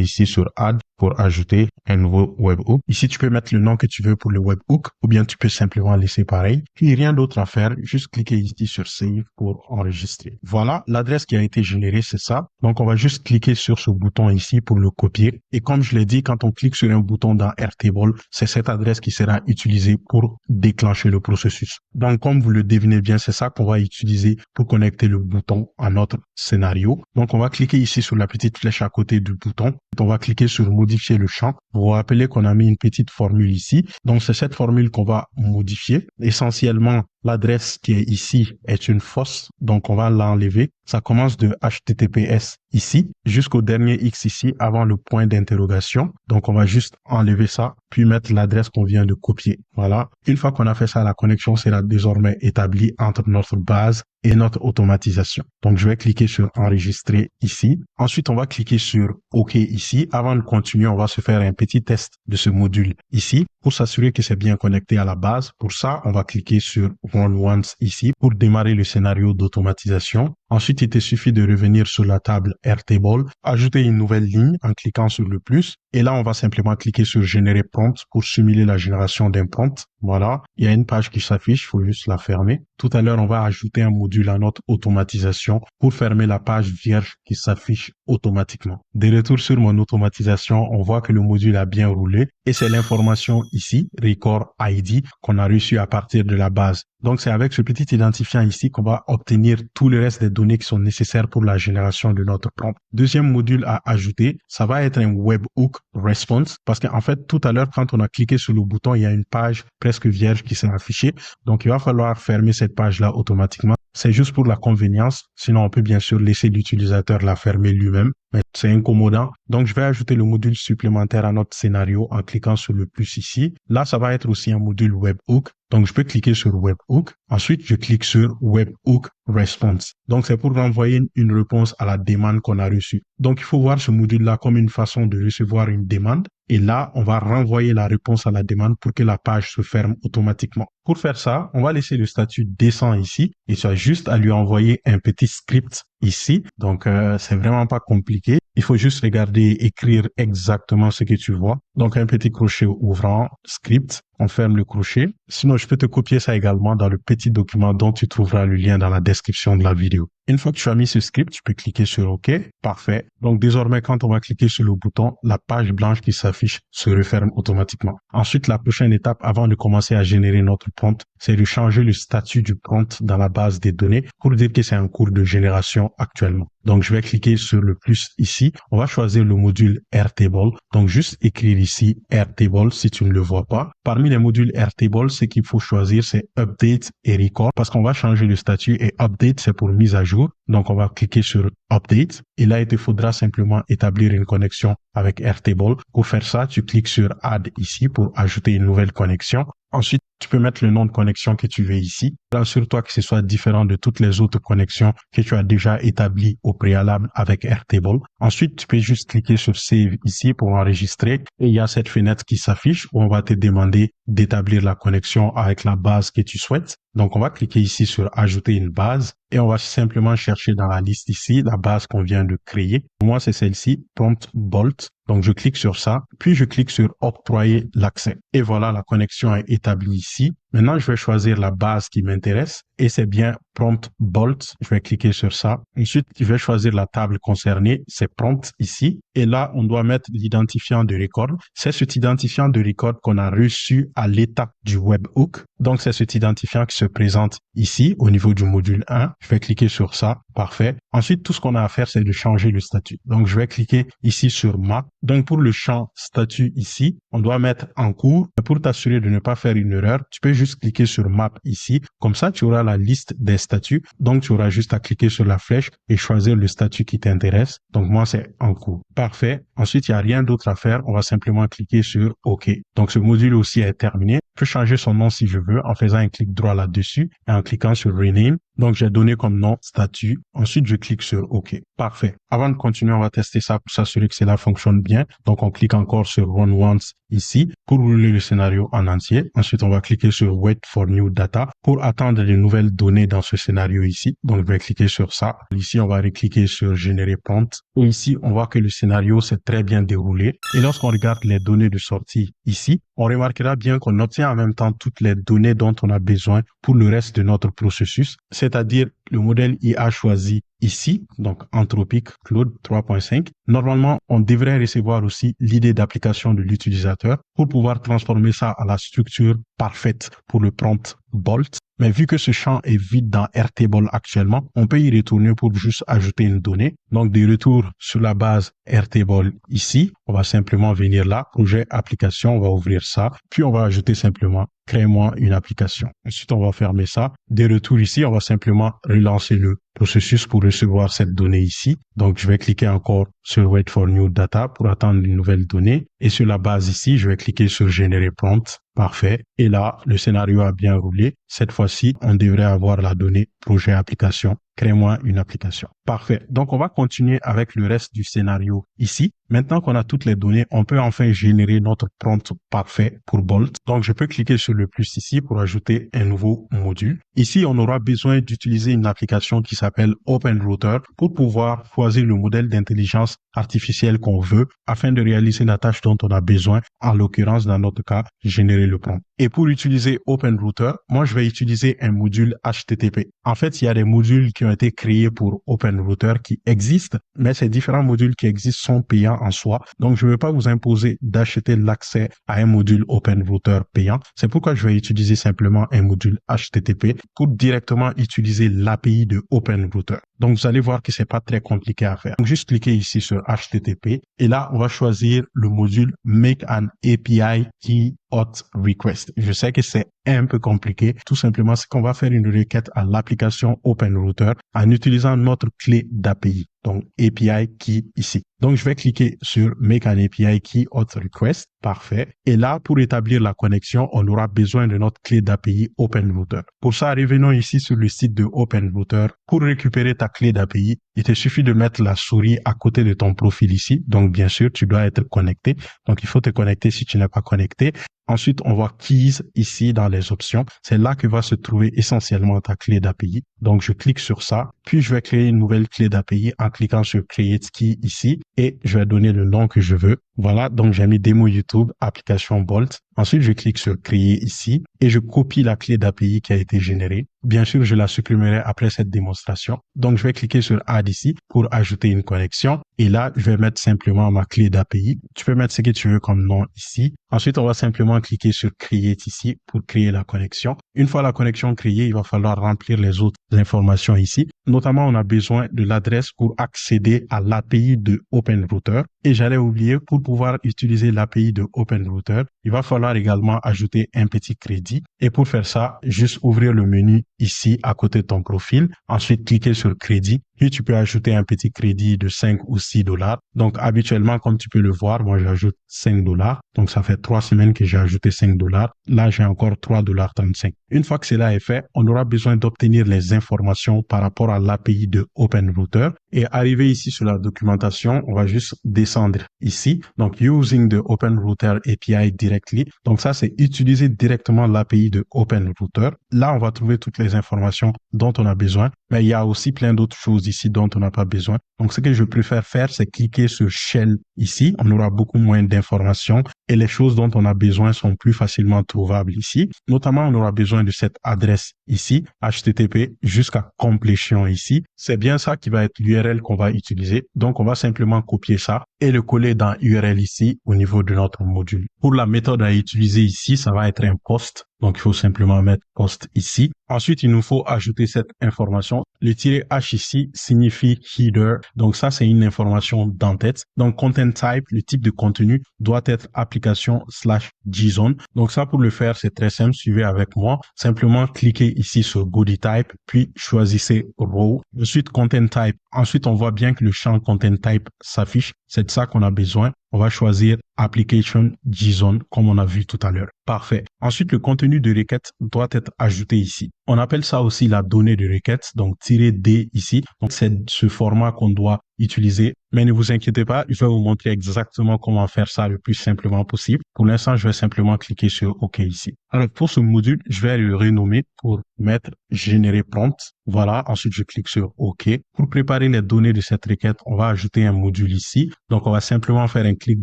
S1: ici sur Add pour ajouter un nouveau webhook. Ici, tu peux mettre le nom que tu veux pour le webhook ou bien tu peux simplement laisser pareil. Puis, rien d'autre à faire. Juste cliquer ici sur Save pour enregistrer. Voilà, l'adresse qui a été générée, c'est ça. Donc, on va juste cliquer sur ce bouton ici pour le copier. Et comme je l'ai dit, quand on clique sur un bouton dans Airtable, c'est cette adresse qui sera utilisée pour déclencher le processus. Donc, comme vous le devinez bien, c'est ça qu'on va utiliser pour connecter le bouton à notre scénario. Donc, on va cliquer ici sur la petite flèche à côté du bouton. On va cliquer sur modifier le champ. Vous vous rappelez qu'on a mis une petite formule ici. Donc, c'est cette formule qu'on va modifier. Essentiellement, l'adresse qui est ici est une fausse. Donc, on va l'enlever. Ça commence de HTTPS ici jusqu'au dernier X ici avant le point d'interrogation. Donc, on va juste enlever ça puis mettre l'adresse qu'on vient de copier. Voilà. Une fois qu'on a fait ça, la connexion sera désormais établie entre notre base et notre automatisation. Donc, je vais cliquer sur enregistrer ici. Ensuite, on va cliquer sur OK ici. Avant de continuer, on va se faire un petit test de ce module ici pour s'assurer que c'est bien connecté à la base. Pour ça, on va cliquer sur Run Once ici pour démarrer le scénario d'automatisation. Ensuite, il te suffit de revenir sur la table Airtable, ajouter une nouvelle ligne en cliquant sur le plus. Et là, on va simplement cliquer sur Générer prompt pour simuler la génération d'un prompt. Voilà, il y a une page qui s'affiche, il faut juste la fermer. Tout à l'heure, on va ajouter un module à notre automatisation pour fermer la page vierge qui s'affiche automatiquement. De retour sur mon automatisation, on voit que le module a bien roulé et c'est l'information ici, Record ID, qu'on a reçu à partir de la base. Donc, c'est avec ce petit identifiant ici qu'on va obtenir tout le reste des données qui sont nécessaires pour la génération de notre prompt. Deuxième module à ajouter, ça va être un webhook response parce qu'en fait, tout à l'heure, quand on a cliqué sur le bouton, il y a une page presque vierge qui s'est affichée. Donc, il va falloir fermer cette page-là automatiquement. C'est juste pour la convenience. Sinon, on peut bien sûr laisser l'utilisateur la fermer lui-même, mais c'est incommodant. Donc, je vais ajouter le module supplémentaire à notre scénario en cliquant sur le plus ici. Là, ça va être aussi un module webhook. Donc, je peux cliquer sur webhook. Ensuite, je clique sur webhook response. Donc, c'est pour renvoyer une réponse à la demande qu'on a reçue. Donc, il faut voir ce module-là comme une façon de recevoir une demande. Et là, on va renvoyer la réponse à la demande pour que la page se ferme automatiquement. Pour faire ça, on va laisser le statut descend ici et tu as juste à lui envoyer un petit script ici. Donc, c'est vraiment pas compliqué. Il faut juste regarder, écrire exactement ce que tu vois. Donc, un petit crochet ouvrant, script. On ferme le crochet. Sinon, je peux te copier ça également dans le petit document dont tu trouveras le lien dans la description de la vidéo. Une fois que tu as mis ce script, tu peux cliquer sur OK. Parfait. Donc, désormais, quand on va cliquer sur le bouton, la page blanche qui s'affiche se referme automatiquement. Ensuite, la prochaine étape avant de commencer à générer notre prompt, c'est de changer le statut du prompt dans la base des données pour dire que c'est en cours de génération actuellement. Donc, je vais cliquer sur le plus ici. On va choisir le module Airtable. Donc, juste écrire ici Airtable si tu ne le vois pas. Parmi les modules Airtable, ce qu'il faut choisir, c'est Update et Record parce qu'on va changer le statut et Update, c'est pour mise à jour. Donc, on va cliquer sur Update et là, il te faudra simplement établir une connexion avec Airtable. Pour faire ça, tu cliques sur Add ici pour ajouter une nouvelle connexion. Ensuite, tu peux mettre le nom de connexion que tu veux ici. Rassure-toi que ce soit différent de toutes les autres connexions que tu as déjà établies au préalable avec Airtable. Ensuite, tu peux juste cliquer sur Save ici pour enregistrer et il y a cette fenêtre qui s'affiche où on va te demander d'établir la connexion avec la base que tu souhaites. Donc, on va cliquer ici sur Ajouter une base et on va simplement chercher dans la liste ici la base qu'on vient de créer. Pour moi, c'est celle-ci, Prompt Bolt. Donc, je clique sur ça, puis je clique sur Octroyer l'accès. Et voilà, la connexion est établie ici. Maintenant, je vais choisir la base qui m'intéresse et c'est bien Prompt Bolt. Je vais cliquer sur ça. Ensuite, je vais choisir la table concernée. C'est Prompt ici. Et là, on doit mettre l'identifiant de record. C'est cet identifiant de record qu'on a reçu à l'état du webhook. Donc, c'est cet identifiant qui se présente ici au niveau du module 1. Je vais cliquer sur ça. Parfait. Ensuite, tout ce qu'on a à faire, c'est de changer le statut. Donc, je vais cliquer ici sur Map. Donc, pour le champ statut ici, on doit mettre en cours. Pour t'assurer de ne pas faire une erreur, tu peux juste cliquer sur Map ici. Comme ça, tu auras la liste des statuts. Donc, tu auras juste à cliquer sur la flèche et choisir le statut qui t'intéresse. Donc, moi, c'est en cours. Parfait. Ensuite, il n'y a rien d'autre à faire. On va simplement cliquer sur OK. Donc, ce module aussi est terminé. Je peux changer son nom si je veux en faisant un clic droit là-dessus et en cliquant sur Rename. Donc, j'ai donné comme nom statut. Ensuite, je clique sur OK. Parfait. Avant de continuer, on va tester ça pour s'assurer que cela fonctionne bien. Donc, on clique encore sur Run Once ici pour rouler le scénario en entier. Ensuite, on va cliquer sur Wait for New Data pour attendre les nouvelles données dans ce scénario ici. Donc, je vais cliquer sur ça. Ici, on va recliquer sur Générer prompt. Et ici, on voit que le scénario s'est très bien déroulé. Et lorsqu'on regarde les données de sortie ici, on remarquera bien qu'on obtient en même temps toutes les données dont on a besoin pour le reste de notre processus, c'est-à-dire le modèle IA choisi ici, donc Anthropic Claude 3.5. Normalement, on devrait recevoir aussi l'idée d'application de l'utilisateur pour pouvoir transformer ça à la structure parfaite pour le prompt Bolt. Mais vu que ce champ est vide dans Airtable actuellement, on peut y retourner pour juste ajouter une donnée. Donc, de retour sur la base Airtable ici, on va simplement venir là, projet application, on va ouvrir ça, puis on va ajouter simplement crée-moi une application. Ensuite, on va fermer ça. De retour ici, on va simplement relancer le processus pour recevoir cette donnée ici. Donc, je vais cliquer encore sur Wait for New Data pour attendre une nouvelle donnée. Et sur la base ici, je vais cliquer sur Générer prompt. Parfait. Et là, le scénario a bien roulé. Cette fois-ci, on devrait avoir la donnée projet application. Crée-moi une application. Parfait. Donc, on va continuer avec le reste du scénario ici. Maintenant qu'on a toutes les données, on peut enfin générer notre prompt parfait pour Bolt. Donc, je peux cliquer sur le plus ici pour ajouter un nouveau module. Ici, on aura besoin d'utiliser une application qui s'appelle OpenRouter pour pouvoir choisir le modèle d'intelligence artificielle qu'on veut afin de réaliser la tâche dont on a besoin, en l'occurrence, dans notre cas, générer le prompt. Et pour utiliser OpenRouter, moi, je vais utiliser un module HTTP. En fait, il y a des modules qui ont été créés pour OpenRouter qui existent, mais ces différents modules qui existent sont payants en soi. Donc, je ne vais pas vous imposer d'acheter l'accès à un module OpenRouter payant. C'est pourquoi je vais utiliser simplement un module HTTP pour directement utiliser l'API de OpenRouter. Donc, vous allez voir que c'est pas très compliqué à faire. Donc, juste cliquer ici sur HTTP et là, on va choisir le module Make an API Key Auth Request. Je sais que c'est un peu compliqué. Tout simplement, c'est qu'on va faire une requête à l'application OpenRouter en utilisant notre clé d'API. Donc, API Key ici. Donc, je vais cliquer sur Make an API Key Auth Request. Parfait. Et là, pour établir la connexion, on aura besoin de notre clé d'API OpenRouter. Pour ça, revenons ici sur le site de OpenRouter. Pour récupérer ta clé d'API, il te suffit de mettre la souris à côté de ton profil ici. Donc, bien sûr, tu dois être connecté. Donc, il faut te connecter si tu n'es pas connecté. Ensuite, on voit Keys ici dans les options. C'est là que va se trouver essentiellement ta clé d'API. Donc, je clique sur ça. Puis, je vais créer une nouvelle clé d'API en cliquant sur Create Key ici. Et je vais donner le nom que je veux. Voilà, donc j'ai mis démo YouTube, application Bolt. Ensuite, je clique sur créer ici et je copie la clé d'API qui a été générée. Bien sûr, je la supprimerai après cette démonstration. Donc, je vais cliquer sur Add ici pour ajouter une connexion. Et là, je vais mettre simplement ma clé d'API. Tu peux mettre ce que tu veux comme nom ici. Ensuite, on va simplement cliquer sur Create ici pour créer la connexion. Une fois la connexion créée, il va falloir remplir les autres informations ici. Notamment, on a besoin de l'adresse pour accéder à l'API de OpenRouter. Et j'allais oublier, pour pouvoir utiliser l'API de OpenRouter, il va falloir également ajouter un petit crédit. Et pour faire ça, juste ouvrir le menu ici à côté de ton profil. Ensuite, cliquer sur crédit. Puis tu peux ajouter un petit crédit de 5 ou 6 dollars. Donc, habituellement, comme tu peux le voir, moi, j'ajoute 5 dollars. Donc, ça fait 3 semaines que j'ai ajouté 5 dollars. Là, j'ai encore 3 dollars 35. Une fois que cela est fait, on aura besoin d'obtenir les informations par rapport à l'API de OpenRouter. Et arrivé ici sur la documentation, on va juste descendre ici. Donc, using the OpenRouter API directly. Donc, ça, c'est utiliser directement l'API de OpenRouter. Là, on va trouver toutes les informations dont on a besoin. Mais il y a aussi plein d'autres choses ici dont on n'a pas besoin. Donc, ce que je préfère faire, c'est cliquer sur Shell ici. On aura beaucoup moins d'informations et les choses dont on a besoin sont plus facilement trouvables ici. Notamment, on aura besoin de cette adresse ici, HTTP jusqu'à completion ici. C'est bien ça qui va être l'URL qu'on va utiliser. Donc, on va simplement copier ça et le coller dans URL ici au niveau de notre module. Pour la méthode à utiliser ici, ça va être un post. Donc, il faut simplement mettre post ici. Ensuite, il nous faut ajouter cette information. Le -h ici signifie header. Donc, ça, c'est une information d'entête. Donc, content type, le type de contenu doit être application/JSON. Donc, ça, pour le faire, c'est très simple. Suivez avec moi. Simplement, cliquez ici sur body type, puis choisissez row. Ensuite, content type. Ensuite, on voit bien que le champ content type s'affiche. C'est de ça qu'on a besoin. On va choisir application JSON comme on a vu tout à l'heure. Parfait. Ensuite, le contenu de requête doit être ajouté ici. On appelle ça aussi la donnée de requête, donc -d ici. Donc, c'est ce format qu'on doit utiliser. Mais ne vous inquiétez pas, je vais vous montrer exactement comment faire ça le plus simplement possible. Pour l'instant, je vais simplement cliquer sur OK ici. Alors, pour ce module, je vais le renommer pour mettre générer prompt. Voilà. Ensuite, je clique sur OK. Pour préparer les données de cette requête, on va ajouter un module ici. Donc, on va simplement faire un clic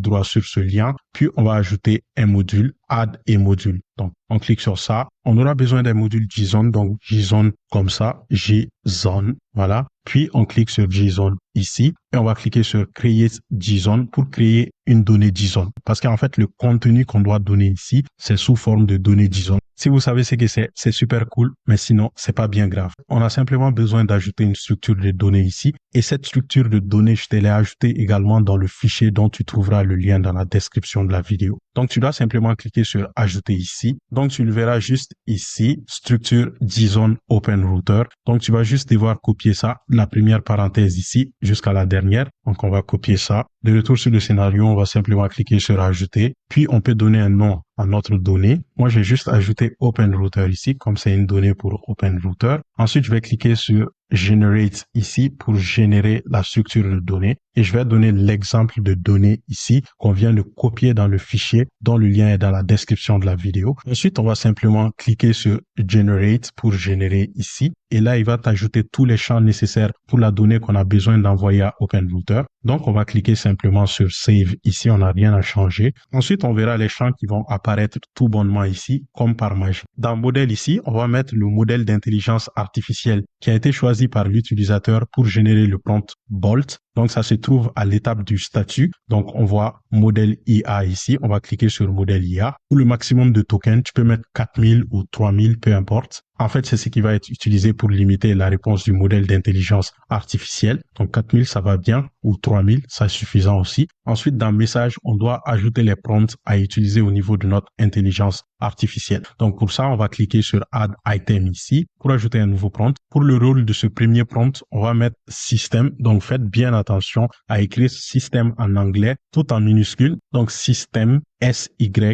S1: droit sur ce lien, puis on va ajouter un module, add et module. Donc, on clique sur ça. On aura besoin d'un module JSON, donc JSON comme ça, JSON, voilà. Puis, on clique sur JSON ici et on va cliquer sur Create JSON pour créer une donnée JSON. Parce qu'en fait, le contenu qu'on doit donner ici, c'est sous forme de données JSON. Si vous savez ce que c'est super cool, mais sinon, c'est pas bien grave. On a simplement besoin d'ajouter une structure de données ici. Et cette structure de données, je te l'ai ajoutée également dans le fichier dont tu trouveras le lien dans la description de la vidéo. Donc, tu dois simplement cliquer sur Ajouter ici. Donc, tu le verras juste ici, structure JSON Open Router. Donc, tu vas juste devoir copier ça, la première parenthèse ici jusqu'à la dernière. Donc, on va copier ça. De retour sur le scénario, on va simplement cliquer sur Ajouter. Puis, on peut donner un nom à notre donnée. Moi, j'ai juste ajouté Open Router ici, comme c'est une donnée pour Open Router. Ensuite, je vais cliquer sur Generate ici pour générer la structure de données. Et je vais donner l'exemple de données ici qu'on vient de copier dans le fichier dont le lien est dans la description de la vidéo. Ensuite, on va simplement cliquer sur Generate pour générer ici. Et là, il va t'ajouter tous les champs nécessaires pour la donnée qu'on a besoin d'envoyer à Open Router. Donc, on va cliquer simplement sur Save. Ici, on n'a rien à changer. Ensuite, on verra les champs qui vont apparaître tout bonnement ici, comme par magie. Dans Modèle ici, on va mettre le modèle d'intelligence artificielle qui a été choisi par l'utilisateur pour générer le prompt Bolt. Donc, ça se trouve à l'étape du statut. Donc, on voit modèle IA ici. On va cliquer sur modèle IA. Pour le maximum de tokens, tu peux mettre 4000 ou 3000, peu importe. En fait, c'est ce qui va être utilisé pour limiter la réponse du modèle d'intelligence artificielle. Donc, 4000, ça va bien, ou 3000, ça est suffisant aussi. Ensuite, dans message, on doit ajouter les prompts à utiliser au niveau de notre intelligence artificielle. Donc, pour ça, on va cliquer sur Add Item ici pour ajouter un nouveau prompt. Pour le rôle de ce premier prompt, on va mettre système. Donc, faites bien attention à écrire système en anglais, tout en minuscule. Donc, système, S-Y-S-T-E-M.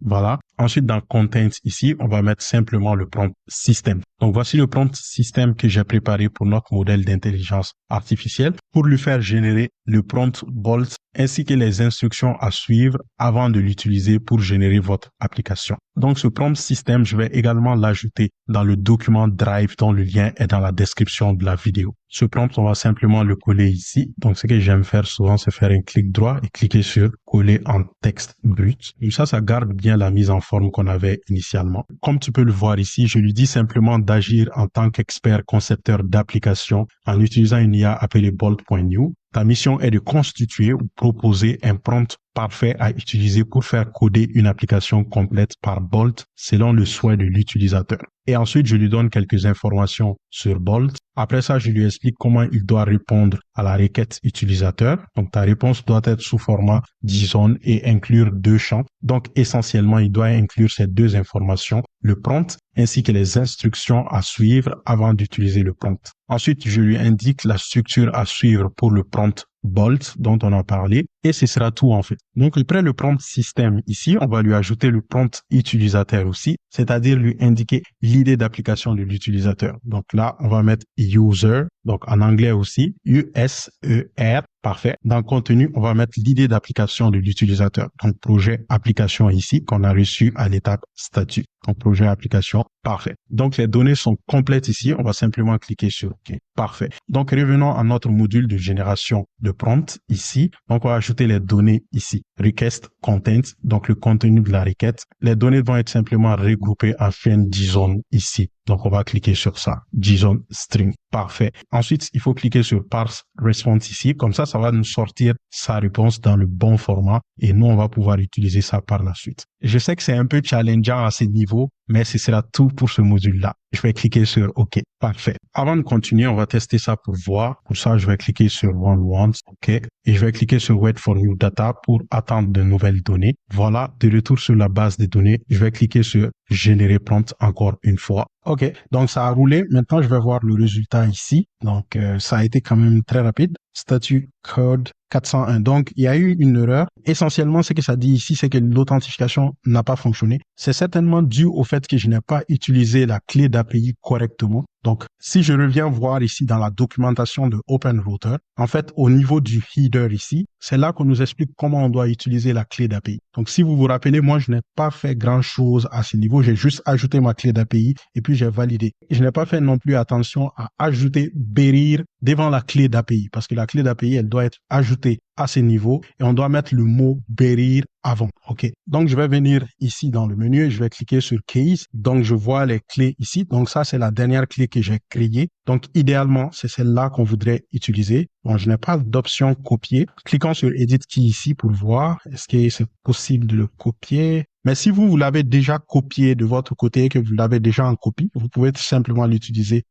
S1: Voilà. Ensuite, dans Content ici, on va mettre simplement le prompt système. Donc, voici le prompt système que j'ai préparé pour notre modèle d'intelligence artificielle pour lui faire générer le prompt Bolt ainsi que les instructions à suivre avant de l'utiliser pour générer votre application. Donc, ce prompt système, je vais également l'ajouter dans le document Drive dont le lien est dans la description de la vidéo. Ce prompt, on va simplement le coller ici. Donc, ce que j'aime faire souvent, c'est faire un clic droit et cliquer sur coller en texte brut. Et ça garde bien la mise en forme qu'on avait initialement. Comme tu peux le voir ici, je lui dis simplement d'agir en tant qu'expert concepteur d'application en utilisant une IA appelée Bolt.new. Ta mission est de constituer ou proposer un prompt parfait à utiliser pour faire coder une application complète par Bolt selon le souhait de l'utilisateur. Et ensuite, je lui donne quelques informations sur Bolt. Après ça, je lui explique comment il doit répondre à la requête utilisateur. Donc, ta réponse doit être sous format JSON et inclure 2 champs. Donc, essentiellement, il doit inclure ces 2 informations, le prompt ainsi que les instructions à suivre avant d'utiliser le prompt. Ensuite, je lui indique la structure à suivre pour le prompt Bolt dont on a parlé et ce sera tout en fait. Donc après le prompt système ici, on va lui ajouter le prompt utilisateur aussi, c'est-à-dire lui indiquer l'idée d'application de l'utilisateur. Donc là, on va mettre user, donc en anglais aussi, U-S-E-R, parfait. Dans le contenu, on va mettre l'idée d'application de l'utilisateur. Donc projet application ici qu'on a reçu à l'étape statut. Donc projet application, parfait. Donc les données sont complètes ici, on va simplement cliquer sur OK. Parfait. Donc revenons à notre module de génération de prompt ici. Donc on va ajouter les données ici. Request content, donc le contenu de la requête. Les données vont être simplement regroupées en chaîne JSON ici. Donc on va cliquer sur ça. JSON string. Parfait. Ensuite, il faut cliquer sur parse response ici. Comme ça va nous sortir sa réponse dans le bon format et nous, on va pouvoir utiliser ça par la suite. Je sais que c'est un peu challengeant à ce niveau, mais ce sera tout pour ce module-là. Je vais cliquer sur OK. Parfait. Avant de continuer, on va tester ça pour voir. Pour ça, je vais cliquer sur Run Once. OK. Et je vais cliquer sur Wait for New Data pour attendre de nouvelles données. Voilà. De retour sur la base des données, je vais cliquer sur Générer prompt encore une fois. OK. Donc, ça a roulé. Maintenant, je vais voir le résultat ici. Donc, ça a été quand même très rapide. Statut code 401. Donc, il y a eu une erreur. Essentiellement, ce que ça dit ici, c'est que l'authentification n'a pas fonctionné. C'est certainement dû au fait que je n'ai pas utilisé la clé d'API correctement. Donc, si je reviens voir ici dans la documentation de OpenRouter, en fait, au niveau du header ici, c'est là qu'on nous explique comment on doit utiliser la clé d'API. Donc, si vous vous rappelez, moi, je n'ai pas fait grand-chose à ce niveau. J'ai juste ajouté ma clé d'API et puis j'ai validé. Je n'ai pas fait non plus attention à ajouter Berir devant la clé d'API parce que la clé d'API, elle doit être ajoutée à ce niveau et on doit mettre le mot Berir avant. OK. Donc, je vais venir ici dans le menu et je vais cliquer sur Case. Donc, je vois les clés ici. Donc, ça, c'est la dernière clé que j'ai créée. Donc, idéalement, c'est celle-là qu'on voudrait utiliser. Bon, je n'ai pas d'option copier. Cliquons sur Edit Key ici pour voir est-ce que c'est possible de le copier. Mais si vous l'avez déjà copié de votre côté et que vous l'avez déjà en copie, vous pouvez tout simplement l'utiliser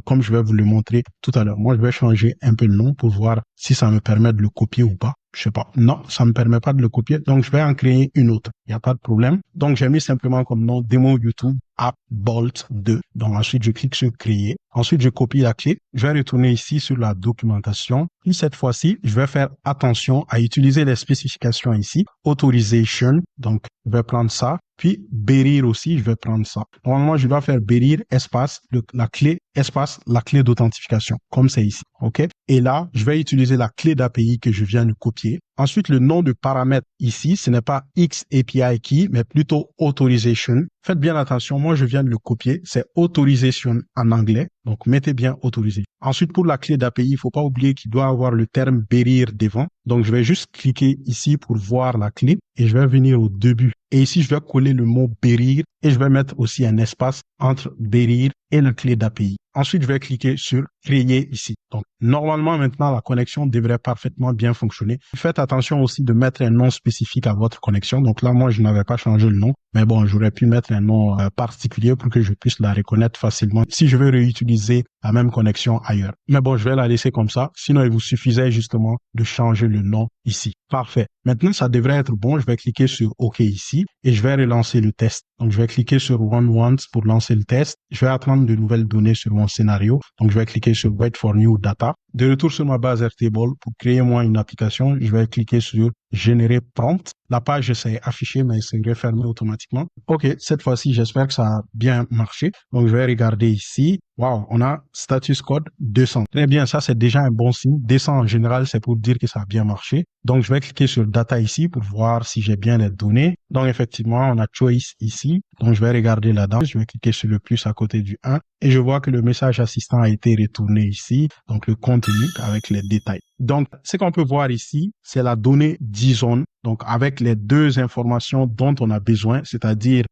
S1: comme je vais vous le montrer tout à l'heure. Moi, je vais changer un peu le nom pour voir si ça me permet de le copier ou pas. Je sais pas. Non, ça me permet pas de le copier. Donc, je vais en créer une autre. Il n'y a pas de problème. Donc, j'ai mis simplement comme nom démo YouTube app Bolt 2. Donc, ensuite, je clique sur créer. Ensuite, je copie la clé. Je vais retourner ici sur la documentation. Puis, cette fois-ci, je vais faire attention à utiliser les spécifications ici. Authorization. Donc, je vais prendre ça. Puis, Berir aussi, je vais prendre ça. Normalement, je dois faire Berir espace la clé espace la clé d'authentification, comme c'est ici. OK? Et là, je vais utiliser la clé d'API que je viens de copier. Ensuite, le nom de paramètre ici, ce n'est pas XAPI key, mais plutôt authorization. Faites bien attention, moi je viens de le copier, c'est authorization en anglais, donc mettez bien autorisé. Ensuite, pour la clé d'API, il ne faut pas oublier qu'il doit avoir le terme Berir devant. Donc, je vais juste cliquer ici pour voir la clé et je vais venir au début. Et ici, je vais coller le mot Berir et je vais mettre aussi un espace entre Berir et la clé d'API. Ensuite, je vais cliquer sur créer ici. Donc, normalement, maintenant, la connexion devrait parfaitement bien fonctionner. Faites attention aussi de mettre un nom spécifique à votre connexion. Donc là, moi, je n'avais pas changé le nom. Mais bon, j'aurais pu mettre un nom particulier pour que je puisse la reconnaître facilement si je veux réutiliser la même connexion ailleurs. Mais bon, je vais la laisser comme ça. Sinon, il vous suffisait justement de changer le nom ici. Parfait. Maintenant, ça devrait être bon. Je vais cliquer sur OK ici et je vais relancer le test. Donc, je vais cliquer sur Run Once pour lancer le test. Je vais attendre de nouvelles données sur mon scénario. Donc, je vais cliquer sur Wait for New Data. De retour sur ma base Airtable, pour créer moi une application, je vais cliquer sur Générer prompt. La page s'est affichée, mais c'est refermé automatiquement. OK, cette fois-ci, j'espère que ça a bien marché. Donc, je vais regarder ici. Wow, on a status code 200. Très bien, ça, c'est déjà un bon signe. 200 en général, c'est pour dire que ça a bien marché. Donc, je vais cliquer sur Data ici pour voir si j'ai bien les données. Donc, effectivement, on a Choice ici. Donc, je vais regarder là-dedans. Je vais cliquer sur le plus à côté du 1 et je vois que le message assistant a été retourné ici. Donc, le contenu avec les détails. Donc, ce qu'on peut voir ici, c'est la donnée JSON. Donc, avec les deux informations dont on a besoin, c'est-à-dire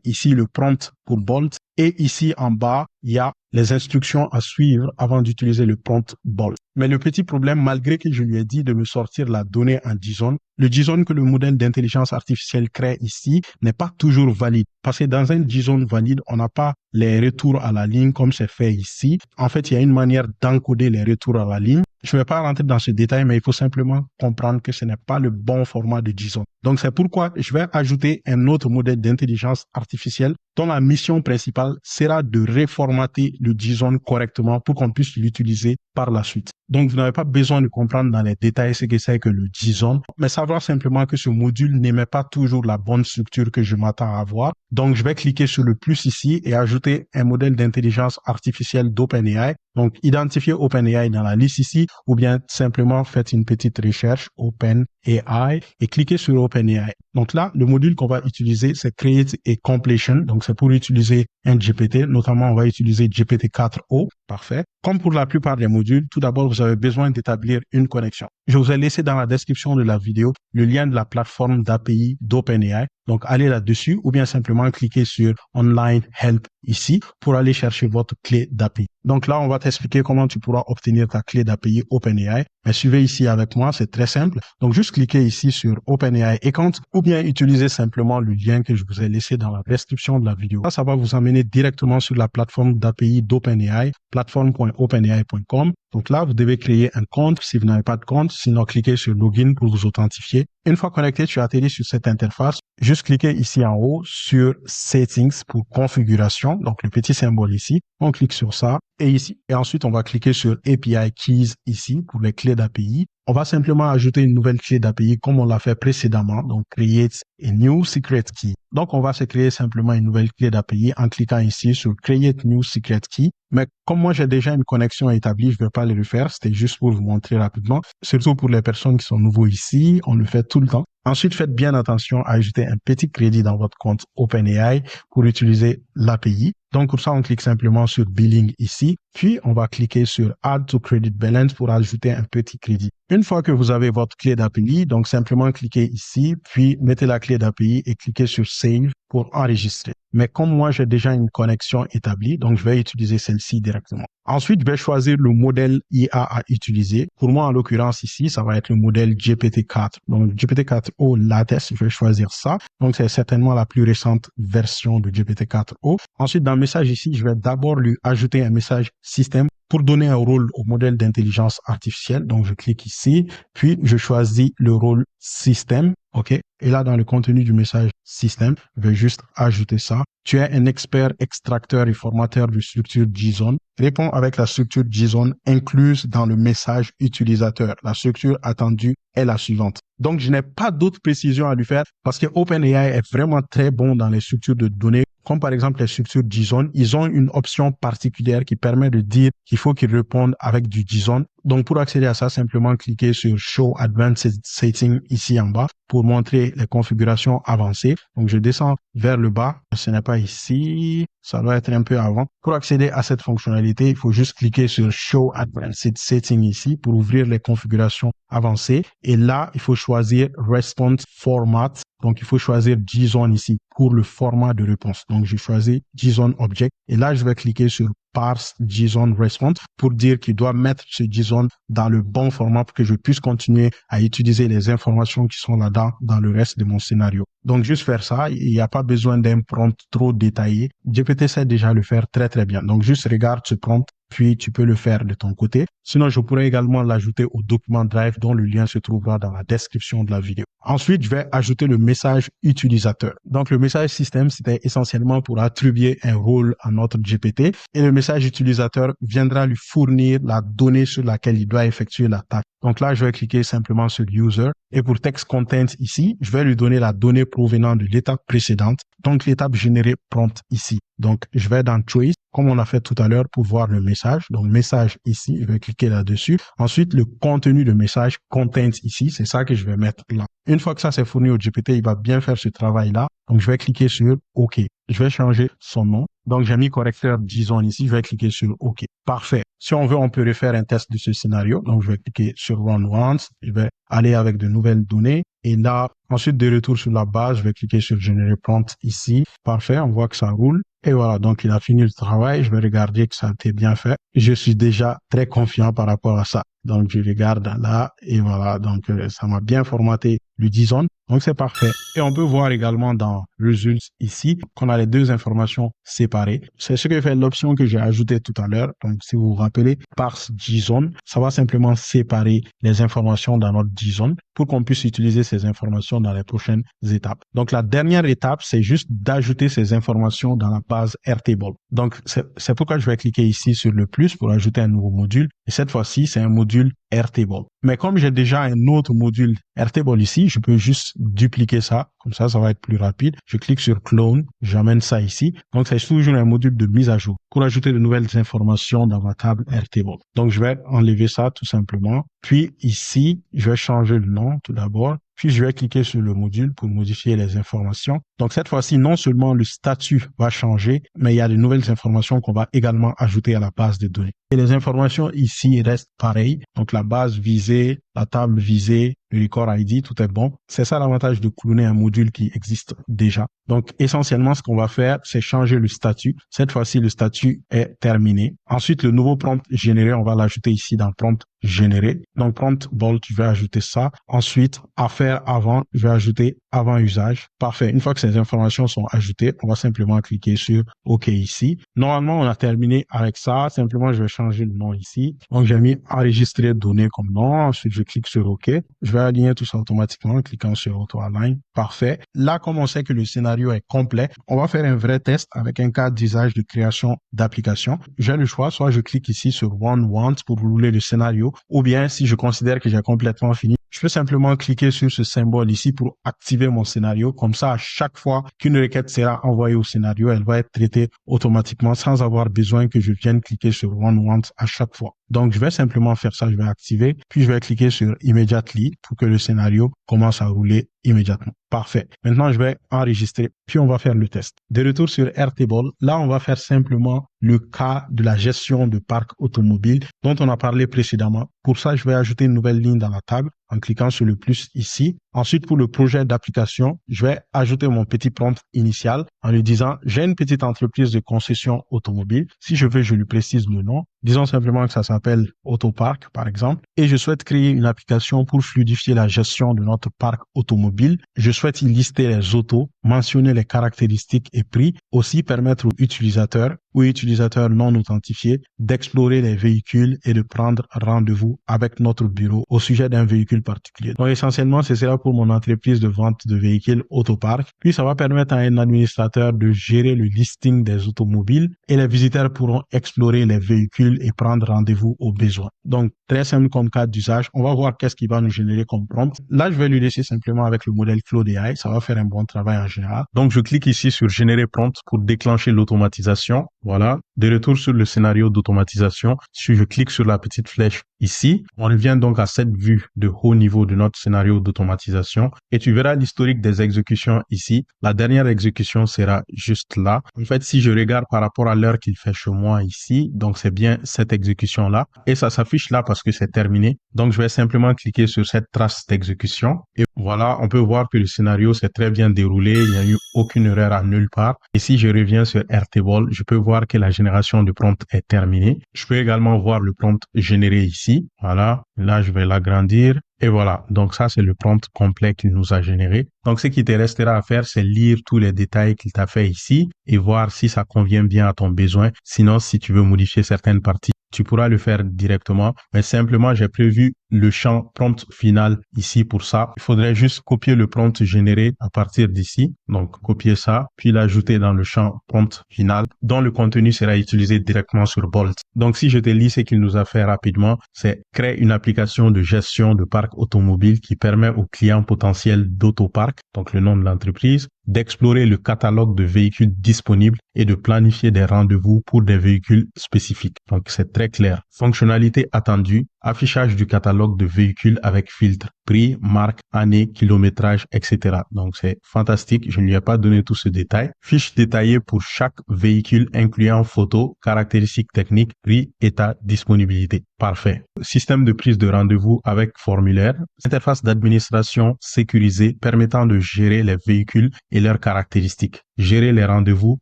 S1: ici le prompt pour Bolt et ici en bas, il y a les instructions à suivre avant d'utiliser le prompt Bolt. Mais le petit problème, malgré que je lui ai dit de me sortir la donnée en JSON, le JSON que le modèle d'intelligence artificielle crée ici n'est pas toujours valide. Parce que dans un JSON valide, on n'a pas les retours à la ligne comme c'est fait ici. En fait, il y a une manière d'encoder les retours à la ligne. Je ne vais pas rentrer dans ce détail, mais il faut simplement comprendre que ce n'est pas le bon format de JSON. Donc, c'est pourquoi je vais ajouter un autre modèle d'intelligence artificielle dont la mission principale sera de reformater le JSON correctement pour qu'on puisse l'utiliser par la suite. Donc, vous n'avez pas besoin de comprendre dans les détails ce que c'est que le JSON, mais savoir simplement que ce module n'émet pas toujours la bonne structure que je m'attends à avoir. Donc, je vais cliquer sur le plus ici et ajouter un modèle d'intelligence artificielle d'OpenAI. Donc, identifiez OpenAI dans la liste ici ou bien simplement faites une petite recherche OpenAI et cliquez sur OpenAI. Donc là, le module qu'on va utiliser, c'est Create et Completion. Donc, c'est pour utiliser un GPT. Notamment, on va utiliser GPT-4o. Parfait. Comme pour la plupart des modules, tout d'abord, vous avez besoin d'établir une connexion. Je vous ai laissé dans la description de la vidéo le lien de la plateforme d'API d'OpenAI. Donc, allez là-dessus ou bien simplement cliquez sur Online Help ici pour aller chercher votre clé d'API. Donc là, on va t'expliquer comment tu pourras obtenir ta clé d'API OpenAI. Mais suivez ici avec moi, c'est très simple. Donc, juste cliquez ici sur OpenAI Account ou bien utilisez simplement le lien que je vous ai laissé dans la description de la vidéo. Ça va vous amener directement sur la plateforme d'API d'OpenAI, plateforme.openai.com. Donc là, vous devez créer un compte si vous n'avez pas de compte. Sinon, cliquez sur Login pour vous authentifier. Une fois connecté, tu atterris sur cette interface. Juste cliquez ici en haut sur Settings pour configuration. Donc, le petit symbole ici. On clique sur ça. et ici. Et ensuite, on va cliquer sur API Keys ici pour les clés d'API. On va simplement ajouter une nouvelle clé d'API comme on l'a fait précédemment. Donc, create a new secret key. Donc, on va se créer simplement une nouvelle clé d'API en cliquant ici sur create new secret key. Mais comme moi, j'ai déjà une connexion établie, je ne vais pas le refaire. C'était juste pour vous montrer rapidement. Surtout pour les personnes qui sont nouveaux ici, on le fait tout le temps. Ensuite, faites bien attention à ajouter un petit crédit dans votre compte OpenAI pour utiliser l'API. Donc, pour ça, on clique simplement sur Billing ici. Puis, on va cliquer sur Add to Credit Balance pour ajouter un petit crédit. Une fois que vous avez votre clé d'API, donc simplement cliquez ici, puis mettez la clé d'API et cliquez sur Save pour enregistrer. Mais comme moi, j'ai déjà une connexion établie, donc je vais utiliser celle-ci directement. Ensuite, je vais choisir le modèle IA à utiliser. Pour moi, en l'occurrence ici, ça va être le modèle GPT-4. Donc, GPT-4o Latest, je vais choisir ça. Donc, c'est certainement la plus récente version de GPT-4o. Ensuite, dans le message ici, je vais d'abord lui ajouter un message système pour donner un rôle au modèle d'intelligence artificielle. Donc, je clique ici, puis je choisis le rôle système. OK. Et là, dans le contenu du message système, je vais juste ajouter ça. Tu es un expert extracteur et formateur de structure JSON. Réponds avec la structure JSON incluse dans le message utilisateur. La structure attendue est la suivante. Donc, je n'ai pas d'autres précisions à lui faire parce que OpenAI est vraiment très bon dans les structures de données. Comme par exemple les structures JSON, ils ont une option particulière qui permet de dire qu'il faut qu'ils répondent avec du JSON. Donc, pour accéder à ça, simplement cliquez sur Show Advanced Settings ici en bas pour montrer les configurations avancées. Donc, je descends vers le bas. Ce n'est pas ici. Ça doit être un peu avant. Pour accéder à cette fonctionnalité, il faut juste cliquer sur Show Advanced Settings ici pour ouvrir les configurations avancées. Et là, il faut choisir Response Format. Donc, il faut choisir JSON ici pour le format de réponse. Donc, je choisis JSON Object. Et là, je vais cliquer sur Parse JSON Response pour dire qu'il doit mettre ce JSON dans le bon format pour que je puisse continuer à utiliser les informations qui sont là-dedans dans le reste de mon scénario. Donc, juste faire ça. Il n'y a pas besoin d'un prompt trop détaillé. GPT sait déjà le faire très, très bien. Donc, juste regarde ce prompt, puis tu peux le faire de ton côté. Sinon, je pourrais également l'ajouter au document Drive dont le lien se trouvera dans la description de la vidéo. Ensuite, je vais ajouter le message utilisateur. Donc, le message système, c'était essentiellement pour attribuer un rôle à notre GPT et le message utilisateur viendra lui fournir la donnée sur laquelle il doit effectuer la tâche. Donc là, je vais cliquer simplement sur User et pour Text Content ici, je vais lui donner la donnée provenant de l'étape précédente. Donc, l'étape générée prompt ici. Donc, je vais dans Choice, comme on a fait tout à l'heure pour voir le message. Donc, message ici, je vais cliquer là-dessus. Ensuite, le contenu de message, content ici, c'est ça que je vais mettre là. Une fois que ça c'est fourni au GPT, il va bien faire ce travail-là. Donc, je vais cliquer sur OK. Je vais changer son nom. Donc, j'ai mis correcteur JSON ici. Je vais cliquer sur OK. Parfait. Si on veut, on peut refaire un test de ce scénario. Donc, je vais cliquer sur Run Once. Je vais aller avec de nouvelles données. Et là, ensuite, de retour sur la base, je vais cliquer sur Générer prompt ici. Parfait. On voit que ça roule. Et voilà, donc il a fini le travail. Je vais regarder que ça a été bien fait. Je suis déjà très confiant par rapport à ça. Donc, je regarde là et voilà. Donc, ça m'a bien formaté le JSON. Donc, c'est parfait. Et on peut voir également dans Results ici qu'on a les deux informations séparées. C'est ce que fait l'option que j'ai ajoutée tout à l'heure. Donc, si vous vous rappelez, Parse JSON, ça va simplement séparer les informations dans notre JSON pour qu'on puisse utiliser ces informations dans les prochaines étapes. Donc, la dernière étape, c'est juste d'ajouter ces informations dans la base Airtable. Donc, c'est pourquoi je vais cliquer ici sur le plus pour ajouter un nouveau module. Et cette fois-ci, c'est un module Airtable. Mais comme j'ai déjà un autre module Airtable ici, je peux juste dupliquer ça. Comme ça va être plus rapide. Je clique sur Clone, j'amène ça ici. Donc, c'est toujours un module de mise à jour pour ajouter de nouvelles informations dans ma table Airtable. Donc, je vais enlever ça tout simplement. Puis ici, je vais changer le nom tout d'abord. Puis, je vais cliquer sur le module pour modifier les informations. Donc, cette fois-ci, non seulement le statut va changer, mais il y a de nouvelles informations qu'on va également ajouter à la base de données. Et les informations ici restent pareilles. Donc, la base visée, la table visée, le record ID, tout est bon. C'est ça l'avantage de cloner un module qui existe déjà. Donc, essentiellement, ce qu'on va faire, c'est changer le statut. Cette fois-ci, le statut est terminé. Ensuite, le nouveau prompt généré, on va l'ajouter ici dans prompt généré. Donc, prompt bold, je vais ajouter ça. Ensuite, à faire avant, je vais ajouter avant usage. Parfait. Une fois que c'est ces informations sont ajoutées, on va simplement cliquer sur OK ici. Normalement, on a terminé avec ça. Simplement, je vais changer le nom ici. Donc, j'ai mis enregistrer données comme nom. Ensuite, je clique sur OK. Je vais aligner tout ça automatiquement en cliquant sur Auto Align. Parfait. Là, comme on sait que le scénario est complet, on va faire un vrai test avec un cas d'usage de création d'application. J'ai le choix, soit je clique ici sur Run Once pour rouler le scénario, ou bien si je considère que j'ai complètement fini, je peux simplement cliquer sur ce symbole ici pour activer mon scénario. Comme ça, à chaque fois qu'une requête sera envoyée au scénario, elle va être traitée automatiquement sans avoir besoin que je vienne cliquer sur Run Once à chaque fois. Donc, je vais simplement faire ça, je vais activer, puis je vais cliquer sur Immediately pour que le scénario commence à rouler immédiatement. Parfait. Maintenant, je vais enregistrer, puis on va faire le test. De retour sur Airtable, là, on va faire simplement le cas de la gestion de parc automobile dont on a parlé précédemment. Pour ça, je vais ajouter une nouvelle ligne dans la table en cliquant sur le plus ici. Ensuite, pour le projet d'application, je vais ajouter mon petit prompt initial en lui disant, j'ai une petite entreprise de concession automobile. Si je veux, je lui précise le nom. Disons simplement que ça s'appelle Autopark, par exemple, et je souhaite créer une application pour fluidifier la gestion de notre parc automobile. Je souhaite y lister les autos, mentionner les caractéristiques et prix, aussi permettre aux utilisateurs ou utilisateurs non authentifiés d'explorer les véhicules et de prendre rendez-vous avec notre bureau au sujet d'un véhicule particulier. Donc essentiellement, ce sera pour mon entreprise de vente de véhicules Autopark. Puis ça va permettre à un administrateur de gérer le listing des automobiles et les visiteurs pourront explorer les véhicules et prendre rendez-vous au besoin. Donc très simple comme cas d'usage. On va voir qu'est-ce qui va nous générer comme prompt. Là, je vais lui laisser simplement avec le modèle Claude AI. Ça va faire un bon travail en général. Donc je clique ici sur générer prompt pour déclencher l'automatisation. Voilà. De retour sur le scénario d'automatisation, si je clique sur la petite flèche ici, on revient donc à cette vue de haut niveau de notre scénario d'automatisation et tu verras l'historique des exécutions ici. La dernière exécution sera juste là. En fait, si je regarde par rapport à l'heure qu'il fait chez moi ici, donc c'est bien cette exécution-là et ça s'affiche là parce que c'est terminé. Donc, je vais simplement cliquer sur cette trace d'exécution et voilà, on peut voir que le scénario s'est très bien déroulé. Il n'y a eu aucune erreur à nulle part. Et si je reviens sur Airtable, je peux voir que la génération de prompt est terminée. Je peux également voir le prompt généré ici. Voilà. Là, je vais l'agrandir. Et voilà. Donc, ça, c'est le prompt complet qu'il nous a généré. Donc, ce qui te restera à faire, c'est lire tous les détails qu'il t'a fait ici et voir si ça convient bien à ton besoin. Sinon, si tu veux modifier certaines parties, tu pourras le faire directement. Mais simplement, j'ai prévu le champ prompt final ici pour ça. Il faudrait juste copier le prompt généré à partir d'ici. Donc, copier ça, puis l'ajouter dans le champ prompt final dont le contenu sera utilisé directement sur Bolt. Donc, si je te lis ce qu'il nous a fait rapidement, c'est créer une application de gestion de parc automobile qui permet aux clients potentiels d'Autopark, donc le nom de l'entreprise, d'explorer le catalogue de véhicules disponibles et de planifier des rendez-vous pour des véhicules spécifiques. Donc, c'est très clair. Fonctionnalité attendue, affichage du catalogue de véhicules avec filtre, prix, marque, année, kilométrage, etc. Donc, c'est fantastique. Je ne lui ai pas donné tout ce détail. Fiche détaillée pour chaque véhicule incluant photos, caractéristiques techniques, prix, état, disponibilité. Parfait. Système de prise de rendez-vous avec formulaire. Interface d'administration sécurisée permettant de gérer les véhicules et leurs caractéristiques. Gérer les rendez-vous,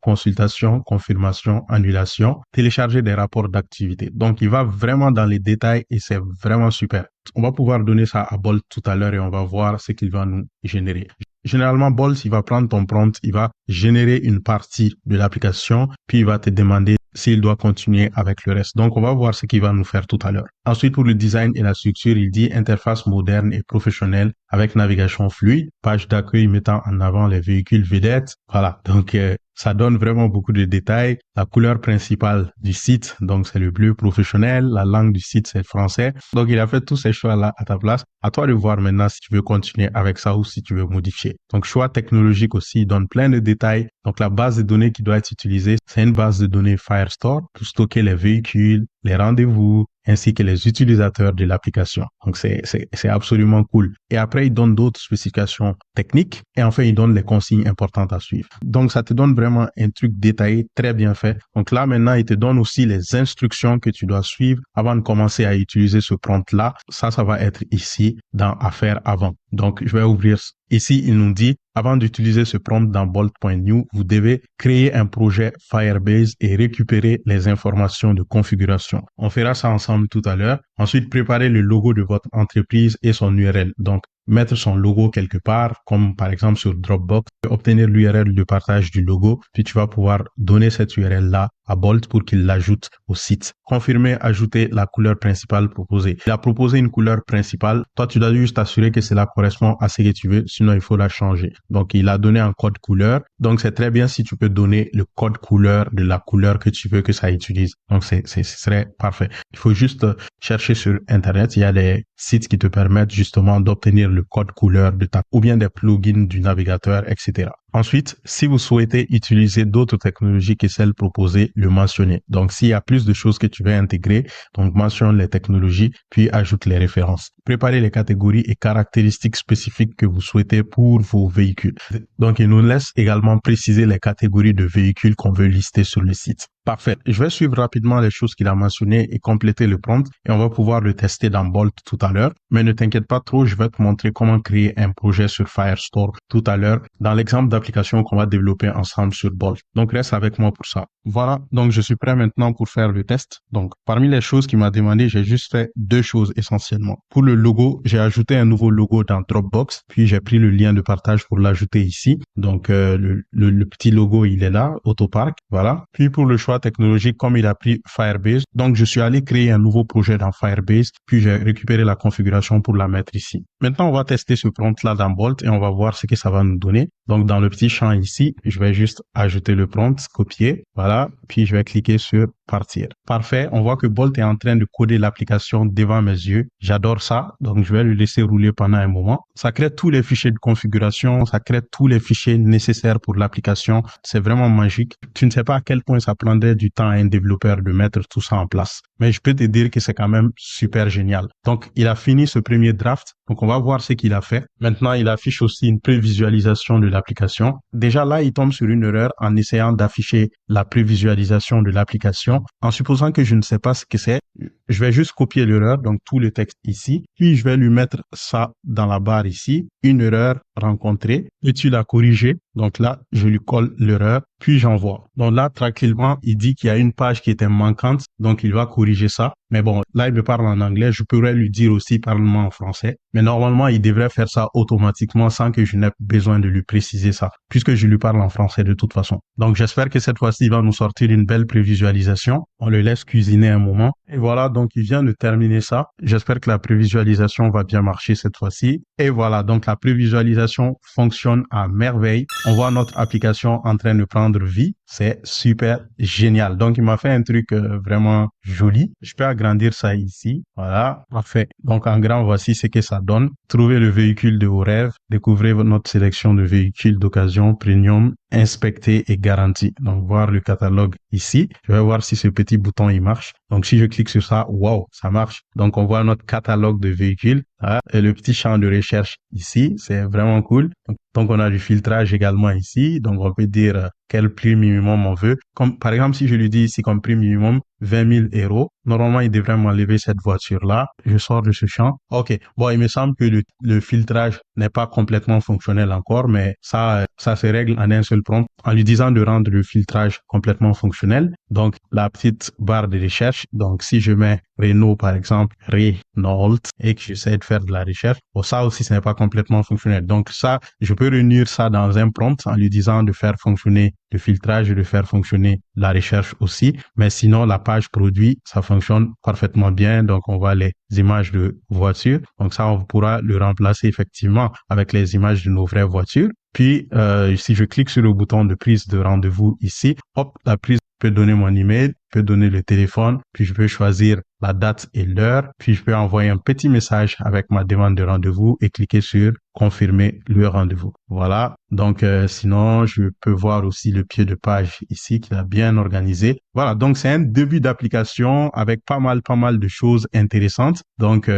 S1: consultation, confirmation, annulation, télécharger des rapports d'activité. Donc, il va vraiment dans les détails et c'est vraiment super. On va pouvoir donner ça à Bolt tout à l'heure et on va voir ce qu'il va nous générer. Généralement, Bolt, il va prendre ton prompt, il va générer une partie de l'application, puis il va te demander s'il doit continuer avec le reste. Donc, on va voir ce qu'il va nous faire tout à l'heure. Ensuite, pour le design et la structure, il dit interface moderne et professionnelle avec navigation fluide, page d'accueil mettant en avant les véhicules vedettes. Voilà. Donc, ça donne vraiment beaucoup de détails. La couleur principale du site, donc c'est le bleu professionnel. La langue du site, c'est le français. Donc, il a fait tous ces choix-là à ta place. À toi de voir maintenant si tu veux continuer avec ça ou si tu veux modifier. Donc, choix technologique aussi, il donne plein de détails. Donc, la base de données qui doit être utilisée, c'est une base de données Firestore pour stocker les véhicules, les rendez-vous, ainsi que les utilisateurs de l'application. Donc, c'est absolument cool. Et après, il donne d'autres spécifications techniques et enfin, il donne les consignes importantes à suivre. Donc, ça te donne vraiment un truc détaillé, très bien fait. Donc là, maintenant, il te donne aussi les instructions que tu dois suivre avant de commencer à utiliser ce prompt-là. Ça va être ici dans Affaires avant. Donc, je vais ouvrir. Ici, il nous dit, avant d'utiliser ce prompt dans Bolt.new, vous devez créer un projet Firebase et récupérer les informations de configuration. On fera ça ensemble tout à l'heure. Ensuite, préparez le logo de votre entreprise et son URL. Donc, mettre son logo quelque part, comme par exemple sur Dropbox, obtenir l'URL de partage du logo, puis tu vas pouvoir donner cette URL-là à Bolt pour qu'il l'ajoute au site. Confirmer, ajouter la couleur principale proposée. Il a proposé une couleur principale. Toi, tu dois juste t'assurer que cela correspond à ce que tu veux, sinon il faut la changer. Donc, il a donné un code couleur. Donc, c'est très bien si tu peux donner le code couleur de la couleur que tu veux que ça utilise. Donc, ce serait parfait. Il faut juste chercher sur Internet. Il y a des sites qui te permettent justement d'obtenir le code couleur de ta, ou bien des plugins du navigateur, etc. Ensuite, si vous souhaitez utiliser d'autres technologies que celles proposées, le mentionner. Donc, s'il y a plus de choses que tu veux intégrer, donc mentionne les technologies, puis ajoute les références. Préparez les catégories et caractéristiques spécifiques que vous souhaitez pour vos véhicules. Donc, il nous laisse également préciser les catégories de véhicules qu'on veut lister sur le site. Parfait. Je vais suivre rapidement les choses qu'il a mentionnées et compléter le prompt et on va pouvoir le tester dans Bolt tout à l'heure. Mais ne t'inquiète pas trop, je vais te montrer comment créer un projet sur Firestore tout à l'heure dans l'exemple d'application qu'on va développer ensemble sur Bolt. Donc, reste avec moi pour ça. Voilà. Donc, je suis prêt maintenant pour faire le test. Donc, parmi les choses qu'il m'a demandé, j'ai juste fait deux choses essentiellement. Pour le logo, j'ai ajouté un nouveau logo dans Dropbox, puis j'ai pris le lien de partage pour l'ajouter ici. Donc, le petit logo, il est là, Autopark. Voilà. Puis pour le choix technologique, comme il a pris Firebase, donc je suis allé créer un nouveau projet dans Firebase, puis j'ai récupéré la configuration pour la mettre ici. Maintenant, on va tester ce prompt-là dans Bolt et on va voir ce que ça va nous donner. Donc, dans le petit champ ici, je vais juste ajouter le prompt, copier, voilà, puis je vais cliquer sur partir. Parfait, on voit que Bolt est en train de coder l'application devant mes yeux. J'adore ça, donc je vais le laisser rouler pendant un moment. Ça crée tous les fichiers de configuration, ça crée tous les fichiers nécessaires pour l'application. C'est vraiment magique. Tu ne sais pas à quel point ça prendrait du temps à un développeur de mettre tout ça en place. Mais je peux te dire que c'est quand même super génial. Donc, il a fini ce premier draft. Donc, on va voir ce qu'il a fait. Maintenant, il affiche aussi une prévisualisation de l'application. Déjà là, il tombe sur une erreur en essayant d'afficher la prévisualisation de l'application. En supposant que je ne sais pas ce que c'est, je vais juste copier l'erreur, donc tout le texte ici. Puis, je vais lui mettre ça dans la barre ici. Une erreur rencontrée. Et tu l'as corrigé. Donc là, je lui colle l'erreur, puis j'envoie. Donc là, tranquillement, il dit qu'il y a une page qui était manquante, donc il va corriger ça. Mais bon, là, il me parle en anglais. Je pourrais lui dire aussi, parle-moi en français. Mais normalement, il devrait faire ça automatiquement sans que je n'ai besoin de lui préciser ça, puisque je lui parle en français de toute façon. Donc, j'espère que cette fois-ci, il va nous sortir une belle prévisualisation. On le laisse cuisiner un moment. Et voilà, donc il vient de terminer ça. J'espère que la prévisualisation va bien marcher cette fois-ci. Et voilà, donc la prévisualisation fonctionne à merveille. On voit notre application en train de prendre vie. C'est super génial. Donc, il m'a fait un truc vraiment joli. Je peux agrandir ça ici. Voilà, parfait. Donc, en grand, voici ce que ça donne. Trouvez le véhicule de vos rêves. Découvrez notre sélection de véhicules d'occasion premium, inspectés et garantis. Donc, voir le catalogue ici. Je vais voir si ce petit bouton, il marche. Donc, si je clique sur ça, wow, ça marche. Donc, on voit notre catalogue de véhicules. Et le petit champ de recherche ici, c'est vraiment cool. Donc, on a du filtrage également ici. Donc, on peut dire quel prix minimum on veut. Comme, par exemple, si je lui dis ici comme prix minimum 20 000 euros, normalement, il devrait m'enlever cette voiture-là. Je sors de ce champ. OK. Bon, il me semble que le filtrage n'est pas complètement fonctionnel encore, mais ça se règle en un seul prompt en lui disant de rendre le filtrage complètement fonctionnel. Donc, la petite barre de recherche. Donc, si je mets Renault, par exemple, Renault, et que j'essaie de faire de la recherche, bon, ça aussi, ce n'est pas complètement fonctionnel. Donc, ça, je peux réunir ça dans un prompt en lui disant de faire fonctionner le filtrage et de faire fonctionner la recherche aussi. Mais sinon, la page produit, ça fonctionne parfaitement bien. Donc, on voit les images de voitures. Donc, ça, on pourra le remplacer effectivement avec les images de nos vraies voitures. Puis, si je clique sur le bouton de prise de rendez-vous ici, hop, la prise peut donner mon email, peut donner le téléphone, puis je peux choisir la date et l'heure, puis je peux envoyer un petit message avec ma demande de rendez-vous et cliquer sur confirmer le rendez-vous. Voilà. Donc, sinon, je peux voir aussi le pied de page ici qu'il a bien organisé. Voilà. Donc, c'est un début d'application avec pas mal de choses intéressantes. Donc,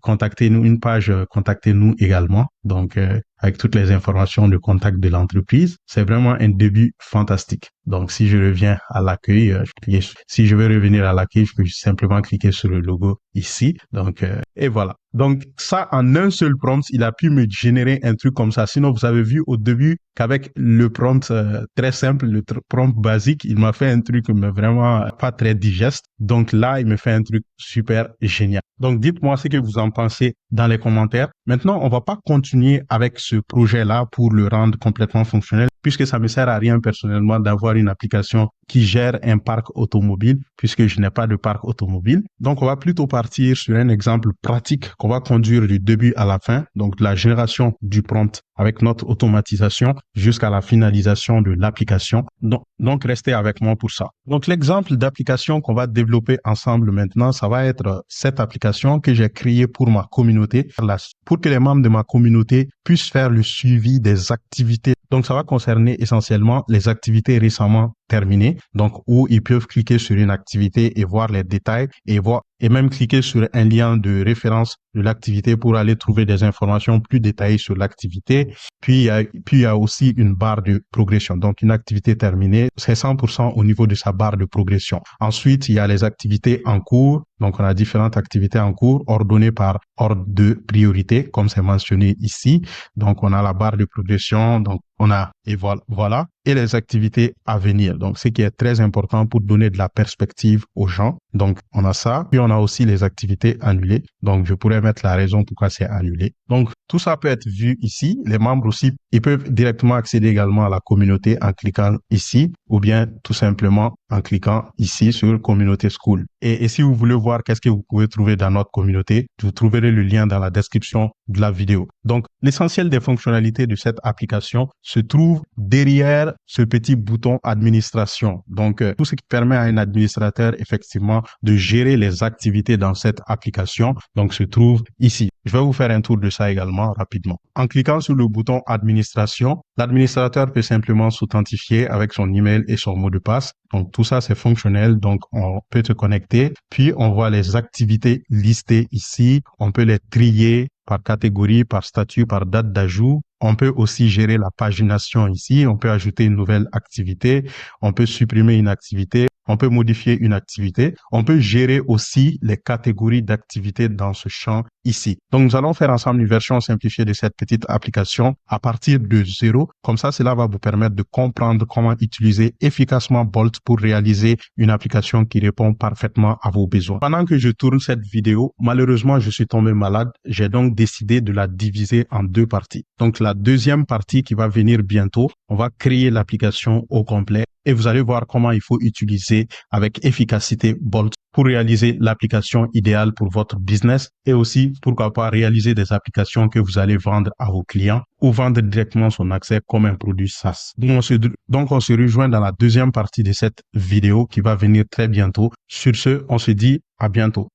S1: contactez-nous, une page, contactez-nous également. Donc, avec toutes les informations de contact de l'entreprise. C'est vraiment un début fantastique. Donc, si je reviens à l'accueil, si je veux revenir à l'accueil, je peux simplement cliquer sur le logo ici. Donc, et voilà. Donc ça, en un seul prompt, il a pu me générer un truc comme ça. Sinon, vous avez vu au début qu'avec le prompt très simple, le prompt basique, il m'a fait un truc mais vraiment pas très digeste. Donc là, il me fait un truc super génial. Donc dites-moi ce que vous en pensez dans les commentaires. Maintenant, on va pas continuer avec ce projet-là pour le rendre complètement fonctionnel, puisque ça me sert à rien personnellement d'avoir une application qui gère un parc automobile, puisque je n'ai pas de parc automobile. Donc, on va plutôt partir sur un exemple pratique qu'on va conduire du début à la fin, donc de la génération du prompt avec notre automatisation jusqu'à la finalisation de l'application. Donc, restez avec moi pour ça. Donc, l'exemple d'application qu'on va développer ensemble maintenant, ça va être cette application que j'ai créée pour ma communauté, pour que les membres de ma communauté puissent faire le suivi des activités. Donc, ça va concerner essentiellement les activités récemment terminées, donc où ils peuvent cliquer sur une activité et voir les détails et même cliquer sur un lien de référence de l'activité pour aller trouver des informations plus détaillées sur l'activité. Puis il y a aussi une barre de progression. Donc, une activité terminée, c'est 100% au niveau de sa barre de progression. Ensuite, il y a les activités en cours. Donc, on a différentes activités en cours ordonnées par ordre de priorité, comme c'est mentionné ici. Donc, on a la barre de progression. Donc, et voilà. Et les activités à venir. Donc, ce qui est très important pour donner de la perspective aux gens. Donc, on a ça. Puis, on a aussi les activités annulées. Donc, je pourrais mettre la raison pourquoi c'est annulé. Donc, tout ça peut être vu ici. Les membres aussi, ils peuvent directement accéder également à la communauté en cliquant ici ou bien tout simplement en cliquant ici sur Communauté School. Et si vous voulez voir qu'est-ce que vous pouvez trouver dans notre communauté, vous trouverez le lien dans la description de la vidéo. Donc, l'essentiel des fonctionnalités de cette application se trouve derrière ce petit bouton administration. Donc, tout ce qui permet à un administrateur effectivement de gérer les activités dans cette application, donc se trouve ici. Je vais vous faire un tour de ça également rapidement. En cliquant sur le bouton administration, l'administrateur peut simplement s'authentifier avec son email et son mot de passe. Donc, tout ça, c'est fonctionnel. Donc, on peut se connecter. Puis, on voit les activités listées ici. On peut les trier par catégorie, par statut, par date d'ajout. On peut aussi gérer la pagination ici. On peut ajouter une nouvelle activité. On peut supprimer une activité. On peut modifier une activité. On peut gérer aussi les catégories d'activités dans ce champ ici. Donc, nous allons faire ensemble une version simplifiée de cette petite application à partir de zéro. Comme ça, cela va vous permettre de comprendre comment utiliser efficacement Bolt pour réaliser une application qui répond parfaitement à vos besoins. Pendant que je tourne cette vidéo, malheureusement, je suis tombé malade. J'ai donc décidé de la diviser en deux parties. Donc, la deuxième partie qui va venir bientôt, on va créer l'application au complet et vous allez voir comment il faut utiliser avec efficacité Bolt pour réaliser l'application idéale pour votre business et aussi, pourquoi pas, réaliser des applications que vous allez vendre à vos clients ou vendre directement son accès comme un produit SaaS. Donc, on se rejoint dans la deuxième partie de cette vidéo qui va venir très bientôt. Sur ce, on se dit à bientôt.